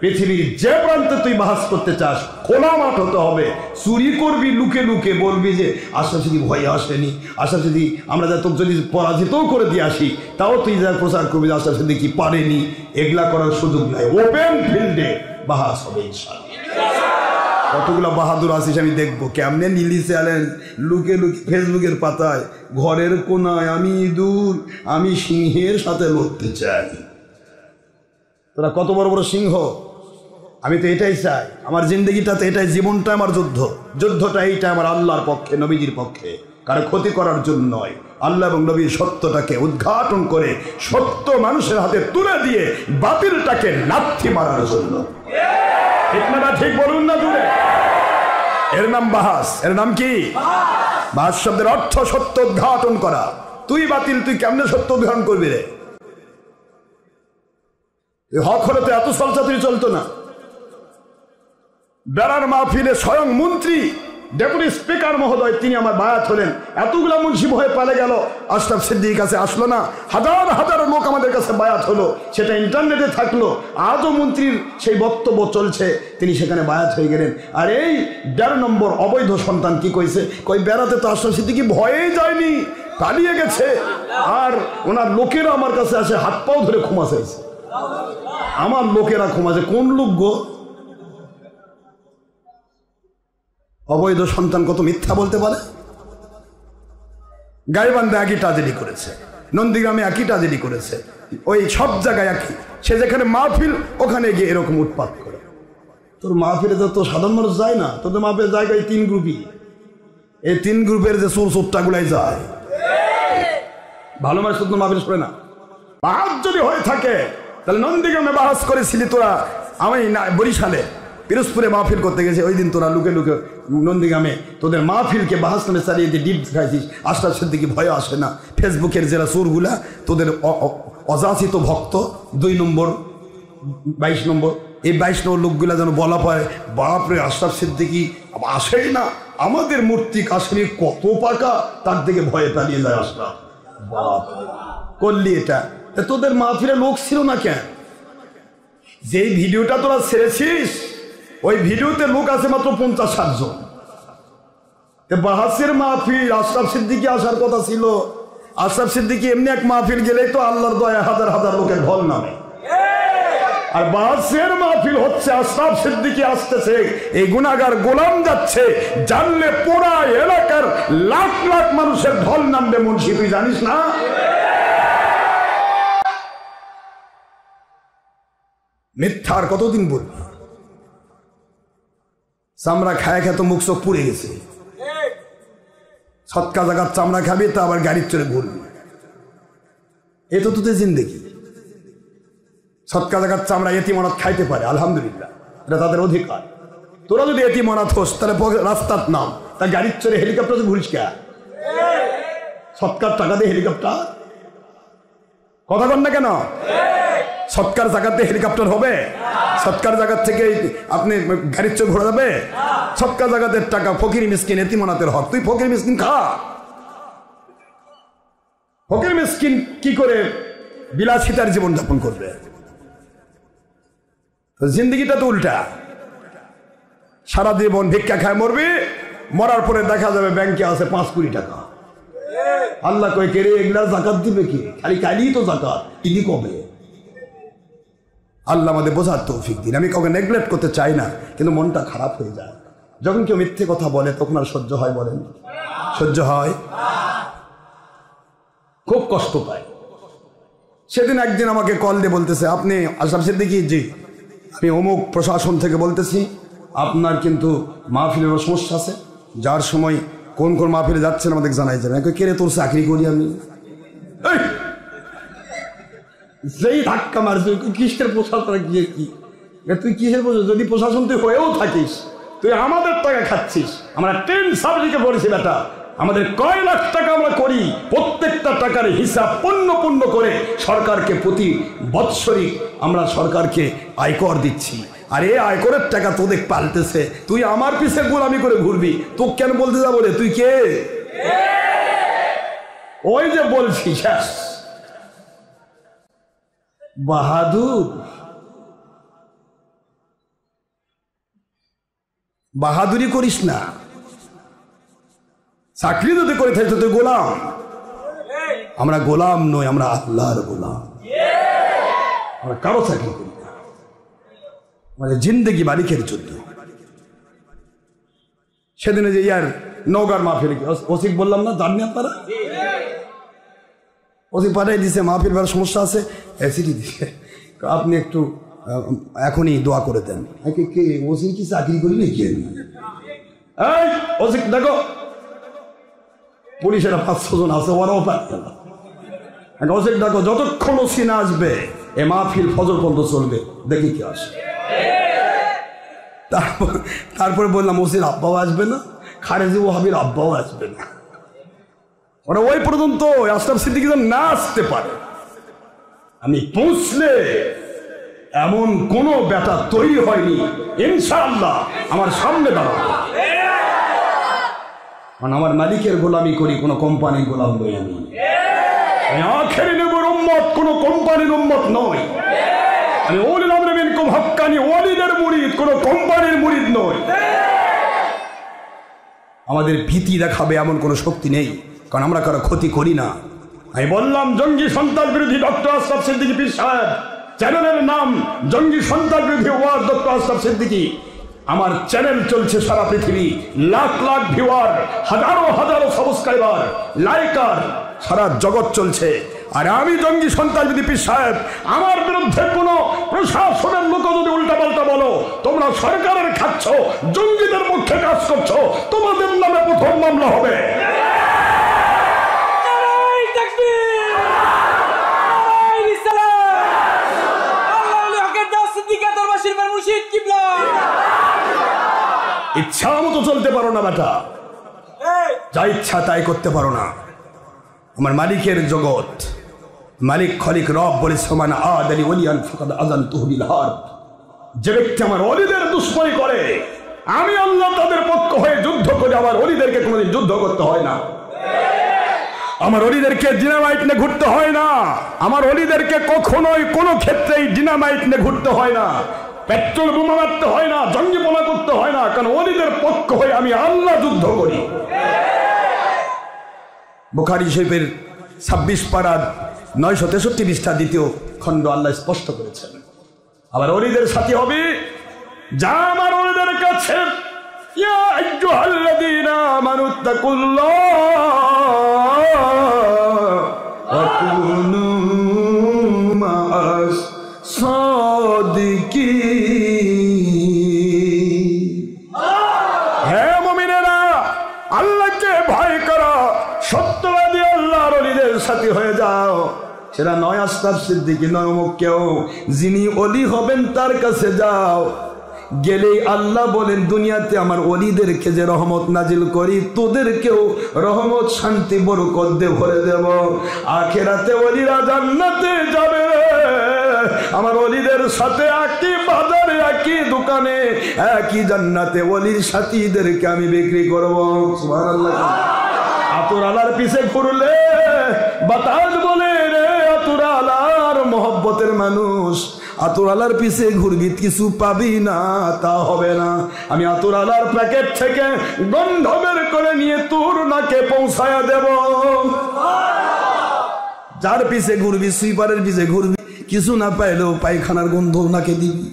পৃথিবীর যে প্রান্তে তুই বাহাস করতে চাস, খোলা মাঠ হতে হবে। চুরি করবি লুকে লুকে, বলবি যে আশা যদি ভয়ে আসেনি, আশা যদি আমরা যা তোকে যদি পরাজিতও করে দিয়ে আসি, তাও তুই যা প্রচার করবি আশা যদি কি পারেনি, এগুলা করার সুযোগ নাই। ওপেন ফিল্ডে বাহাস হবে ইনশাআল্লাহ। কতগুলো বাহাদুর আছিস আমি দেখবো, কেমনে নীলি চ্যালেঞ্জ লুকে লুকে ফেসবুকের পাতায়, ঘরের কোনায় আমি ইঁদুর, আমি সিংহের সাথে লড়তে চাই। তোরা কত বড় বড় সিংহ, আমি তো এটাই চাই। আমার জিন্দগিটাতে এটাই, জীবনটা আমার যুদ্ধ, যুদ্ধটা এইটা আমার আল্লাহর পক্ষে, নবীজির পক্ষে, কারো ক্ষতি করার জন্য নয়। আল্লাহ এবং নবীর সত্যটাকে উদ্ঘাটন করে সত্য মানুষের হাতে তুলে দিয়ে বাতিলটাকে লাথি মারার জন্য। ঠিক না? ঠিক বলুন না জুড়ে। এর নাম বাহাস। এর নাম কি? বাহাস শব্দের অর্থ সত্য উদ্ঘাটন করা। তুই বাতিল, তুই কেমনে সত্য উদ্ঘাটন করবি রে? হক হলে তো এত চলচাতুরি চলতো না। বেড়ার মাহফিলে স্বয়ং মন্ত্রী, ডেপুটি স্পিকার মহোদয়, তিনি আমার বায়াত হলেন। এতগুলা মুন্সি ভয়ে পালে গেল, আশরাফ সিদ্দিকীর কাছে আসলো না। হাজার হাজার লোক আমাদের কাছে বায়াত হলো, সেটা ইন্টারনেটে থাকলো। আজও মন্ত্রীর সেই বক্তব্য চলছে, তিনি সেখানে বায়াত হয়ে গেলেন। আর এই ১.৫ নম্বর অবৈধ সন্তান কি কইছে, কই বেড়াতে তো আশরাফ সিদ্দিকী ভয়েই যায়নি, পালিয়ে গেছে। আর ওনার লোকেরা আমার কাছে আসে, হাত পাও ধরে ক্ষমা চাইছে। আমার লোকেরা ক্ষমা চায়? কোন লোক গো? অবৈধ সন্তান কত মিথ্যা বলতে পারে। গাইবান্ধা একই ট্রাজেডি করেছে, নন্দীগ্রামে একই ট্রাজেডি করেছে, ওই সব জায়গায় একই। সে যেখানে মাহফিল, ওখানে গিয়ে এরকম উৎপাত করে। তোর মাহফিলে তো সাধারণ মানুষ যায় না, তোদের মাহফিলের জায়গায় 3 গ্রুপই। এই 3 গ্রুপের যে চোরটাগুলাই যায়, ভালো মানুষ তো মাহফিল করে না। বাহাস যদি হয়ে থাকে তাহলে নন্দীগ্রামে বাহাস করেছিলি তোরা, আমি না বরিশালে পিরোজপুরে মাহফিল করতে গেছে, ওই দিন তোরা লুকে লুকে নন্দীগ্রামে তোদের মাহফিলকে বাহাস নামে চালিয়ে দিয়ে ডিপ খাইছিস। আশরাফ সিদ্দিকী ভয় আসে না। ফেসবুকের যারা চোরগুলা, তোদের অযাচিত ভক্ত, 2 নম্বর 22 নম্বর, এই 22 নম্বর লোকগুলা যেন বলা পায়, বাপরে আশরাফ সিদ্দিকী আসেই না, আমাদের মূর্তি কাশ্মীর কত পাকা, তার দিকে ভয়ে পালিয়ে যায় আশরাফ। বাপ করলি এটা, তোদের মাহফিলে লোক ছিল না কেন? যেই ভিডিওটা তোরা ছেড়েছিস, ওই ভিডিওতে লোক আছে মাত্র 50-60 জন। বাহাসের মাহফিল, আশরাফ সিদ্দিকী আসার কথা ছিল। আশরাফ সিদ্দিকী এমনি এক মাহফিল গেলেই তো আল্লাহর দয়া হাজার হাজার লোকের ঢল নামে। আর বাহাসের মাহফিল হচ্ছে আশরাফ সিদ্দিকী আসতেছে, এই গুনাহগার গোলাম যাচ্ছে, জানলে পুরা এলাকার লাখ লাখ মানুষের ঢল নামবে। মুন্সি তুই জানিস না? মিথ্যার কতদিন বলবি? চামড়া খায় খেয়ে তো মুখ চোখ পুড়ে গেছে। সৎকা জায়গার চামড়া খাবি, তা আবার গাড়ির চড়ে ঘুরবি। এ তো তোদের জিন্দেগি। সৎকা জায়গার চামড়া এতিমনাথ খাইতে পারে, আলহামদুলিল্লাহ, এটা তাদের অধিকার। তোরা যদি এতিমনাথ হোস, তাহলে রাস্তার নাম, তা গাড়ির চড়ে হেলিকপ্টারে ঘুরিস কে? সৎকার টাকা দিয়ে হেলিকপ্টার? কথা বল না কেন? সৎকার জায়গাতে হেলিকপ্টার হবে? সৎকার জায়গার থেকে আপনি গাড়ির চোখ ঘোরা যাবে? সৎকার জায়গাতে টাকা ফকির মিসকিন এতিমনাথের হক। তুই ফকির মিসকিন খা। ফকির মিসকিন কি করে বিলাসিতার জীবন যাপন করবে? জিন্দগিটা তো উল্টা। সারা জীবন ভিক্ষা খায় মরবি, মরার পরে দেখা যাবে ব্যাংকে আছে 5 কোটি টাকা। আল্লাহ কয় কে রে, এগুলা জাকাত দিবে কি? খালি কালি তো জাকাত, ইনি কবে? আল্লাহ আমাদের বোঝার তৌফিক দিন। আমি কাউকে নেগলেক্ট করতে চাই না, কিন্তু মনটা খারাপ হয়ে যায় যখন কেউ মিথ্যে কথা বলে। তখন আর সহ্য হয়? বলেন, সহ্য হয়? খুব কষ্ট পায়। সেদিন একদিন আমাকে কল দিয়ে বলতেছে, আপনি আশরাফ সিদ্দিকী? জি, আমি অমুক প্রশাসন থেকে বলতেছি, আপনার কিন্তু মাহফিলের সমস্যা আছে, যার সময় কোন কোন মাহফিলে যাচ্ছেন আমাদের জানাই যাবেন। কে রে, তোর চাকরি করি আমি। যেই ধাক্কা মারছে কিসের প্রশাসন গিয়ে কি তুই কিসের প্রশাসন? যদি প্রশাসন তুই হয়েও থাকিস, তুই আমাদের টাকা খাচ্ছিস। আমরা 10 সাবজেক্টে পড়েছি বেটা, আমাদের কয় লাখ টাকা আমরা করি, প্রত্যেকটা টাকার হিসাব পূর্ণ করে সরকারকে প্রতি বৎসরিক আমরা সরকারকে আয়কর দিচ্ছি। আর এই আয়করের টাকা তোদের পাল্টেছে, তুই আমার পিছে গোলামি করে ঘুরবি। তো কেন বলতে যাবো রে, তুই কে? ওই যে বলছি শেষ বাহাদুর, বাহাদুরি করিস না। চাকরি যদি করে থাকিস তুই গোলাম। আমরা গোলাম নই, আমরা আল্লাহর গোলাম। আমরা কারো চাকরি করি না, মানে জিন্দেগি মালিকের জন্য। সেদিনে যে ইয়ার নওগাঁর মাহফিল ওসিক বললাম না, জাননি আপনারা? ওসিক পাঠাই দিছে, মাহফিল বেড়ার সমস্যা আছে, চিঠি দিছে, আপনি একটু এখনই দোয়া করে দেন। ওসিক কি চাকরি করি নাকি? এই ওসিক দেখো, পুলিশের 500 জন আছে, ওরাও পারবে না। ওসিক দেখো, যতক্ষণ ওসি না আসবে এ মাহফিল ফজর পর্যন্ত চলবে, দেখি কি আসে। তারপরে বললাম ওসির আব্বাও আসবে না, খারেজি ওয়াহাবির আব্বাও আসবে না, ওরা ওই পর্যন্ত আশরাফ সিদ্দিকী না আসতে পারে। আমি পৌঁছলে এমন কোন ব্যাটা তৈরি হয়নি ইনশাআল্লাহ আমার সামনে দাঁড়াবো। কারণ আমার মালিকের গোলামি করি, কোন কোম্পানির গোলাম নই। আমি আখেরি নবীর উম্মত, কোন কোম্পানির উম্মত নই। আমি উলিল আমরি মিনকুম হাক্কানি ওয়ালিদের মুরিদ, কোন কোম্পানির মুরিদ নই। আমাদের ভীতি দেখাবে এমন কোন শক্তি নেই, কারণ আমরা কারো ক্ষতি করি না। আমি বললাম জঙ্গি সন্ত্রাস বিরোধী ডক্টর আশরাফ সিদ্দিকী পীর সাহেব, চ্যানেলের নাম জঙ্গি সন্ত্রাস বিরোধী ওয়াজ ডক্টর আশরাফ সিদ্দিকী। আমার চ্যানেল চলছে সারা পৃথিবী, লাখ লাখ ভিউয়ার, হাজারো হাজারো সাবস্ক্রাইবার, লাইকার, সারা জগৎ চলছে। আর আমি জঙ্গি সন্ত্রাস বিরোধী পীর সাহেব, আমার বিরুদ্ধে কোন প্রশাসনের লোক যদি উল্টাপাল্টা বলো, তোমরা সরকারের খাচ্ছ, জঙ্গিদের পক্ষে কাজ করছো, তোমাদের নামে প্রথম মামলা হবে। ইচ্ছা মতো চলতে পারো না বেটা, যা ইচ্ছা তাই করতে পারো না। আমার মালিকের জগৎ, মালিক খলিক রব বলে সমান আদালি ওলিয়ান ফাকাদ আযানতুহু বিল হারব। যে ব্যক্তি আমার ওলিদের দুশমনি করে, আমি আল্লাহ তাদের পক্ষ হয়ে যুদ্ধ করে। আমার ওলিদেরকে কোনোদিন যুদ্ধ করতে হয় না, আমার ওলিদেরকে ডিনামাইট নিয়ে ঘুরতে হয় না, আমার ওলিদেরকে কখনোই কোনো ক্ষেত্রেই ডিনামাইট নিয়ে ঘুরতে হয় না, পেট্রোল বোমা মারতে হয় না, জঙ্গি বোমা করতে হয় না, কারণ ওলিদের পক্ষ হয়ে আমি আল্লাহ যুদ্ধ করি। বুখারী শরীফের 26 পারা 963 পৃষ্ঠা 2 খণ্ড আল্লাহ স্পষ্ট করেছেন, আবার ওলিদের সাথী হবে যা আমার ওলিদের কাছে ইয়া আইয়ুহাল্লাযীনা আমানুত্তাকুল্লাহ ওয়া কুনু মা'আস সাদিকিন। হে মুমিনেরা, আল্লাহকে ভয় করো, সত্যবাদী আল্লাহর ওলিদের সাথী হয়ে যাও। সেটা নয় আশরাফ সিদ্দিকী, নয় অমুক কেউ, যিনি ওলি হবেন তার কাছে যাও। গেলেই আল্লাহ বলেন, দুনিয়াতে আমার ওলিদেরকে যে রহমত নাজিল করি, তোদেরকেও রহমত শান্তি বরকত দিয়ে ভরে দেব। আখিরাতে ওলিরা জান্নাতে যাবে, আমার ওলিদের সাথে একই বাজারে, একই দোকানে, একই জান্নাতে ওলির সাথীদেরকে আমি বিক্রি করব। সুবহানাল্লাহ। আতুর আলার পিছে ঘুরলে বাতাস বলে রে আতুর আলার মহব্বতের মানুষ, আতুর আলার পিছে ঘুরবি কিছু পাবি না, তা হবে না। আমি আতুর আলার প্যাকেট থেকে গন্ধ বের করে নিয়ে তোর নাকে পৌঁছায়া দেব। যার পিছে ঘুরবি, সুইপারের পিছে ঘুরবি, কিছু না পাইলেও পায়খানার গন্ধ নাকে দিবি।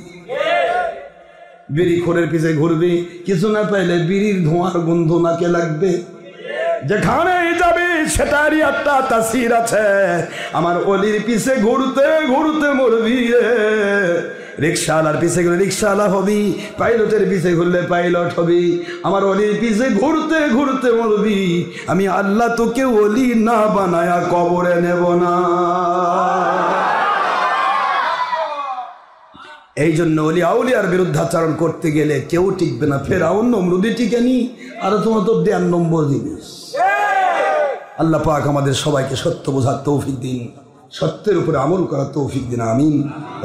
বিড়ি খোরের পিছে ঘুরবি, কিছু না পাইলে বিড়ির ধোঁয়ার গন্ধ নাকে লাগবে। যেখানে যাবি সেটারই একটা তাসির আছে। আমার ওলির পিছে ঘুরতে ঘুরতে মরবি, রিক্সাওয়ালার পিছে ঘুরলে রিক্সাওয়ালা হবি, পাইলটের পিছে ঘুরলে পাইলট হবি। আমার ওলির পিছে ঘুরতে ঘুরতে মরবি, আমি আল্লাহ তোকে ওলি না বানায়া কবরে নেব না। এই জন্য ওলি আউলিয়ার বিরুদ্ধাচরণ করতে গেলে কেউ টিকবে না। ফেরাউন নমরুদি টিকেনি, আর তোমার তো 1.5 নম্বর জিনিস। আল্লাহ পাক আমাদের সবাইকে সত্য বোঝার তৌফিক দিন, সত্যের উপরে আমল করার তৌফিক দিন, আমিন।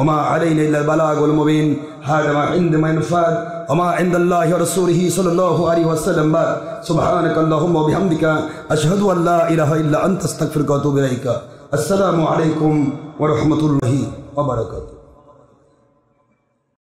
ওমা আলাইনা ইল্লাল বালাগুল মুবিন। হাদা মা ইনদামা ইনফাদ ওমা ইনদাল্লাহি ওয়া রাসূলিহি সাল্লাল্লাহু আলাইহি ওয়াসাল্লাম। সুবহানাকাল্লাহুম্মা ওয়া বিহামদিকা আশহাদু আল লা ইলাহা ইল্লা আনতা আস্তাগফিরুকা ওয়া আতুবু ইলাইকা। আসসালামু আলাইকুম ওয়া রাহমাতুল্লাহি ওয়া বারাকাতুহু।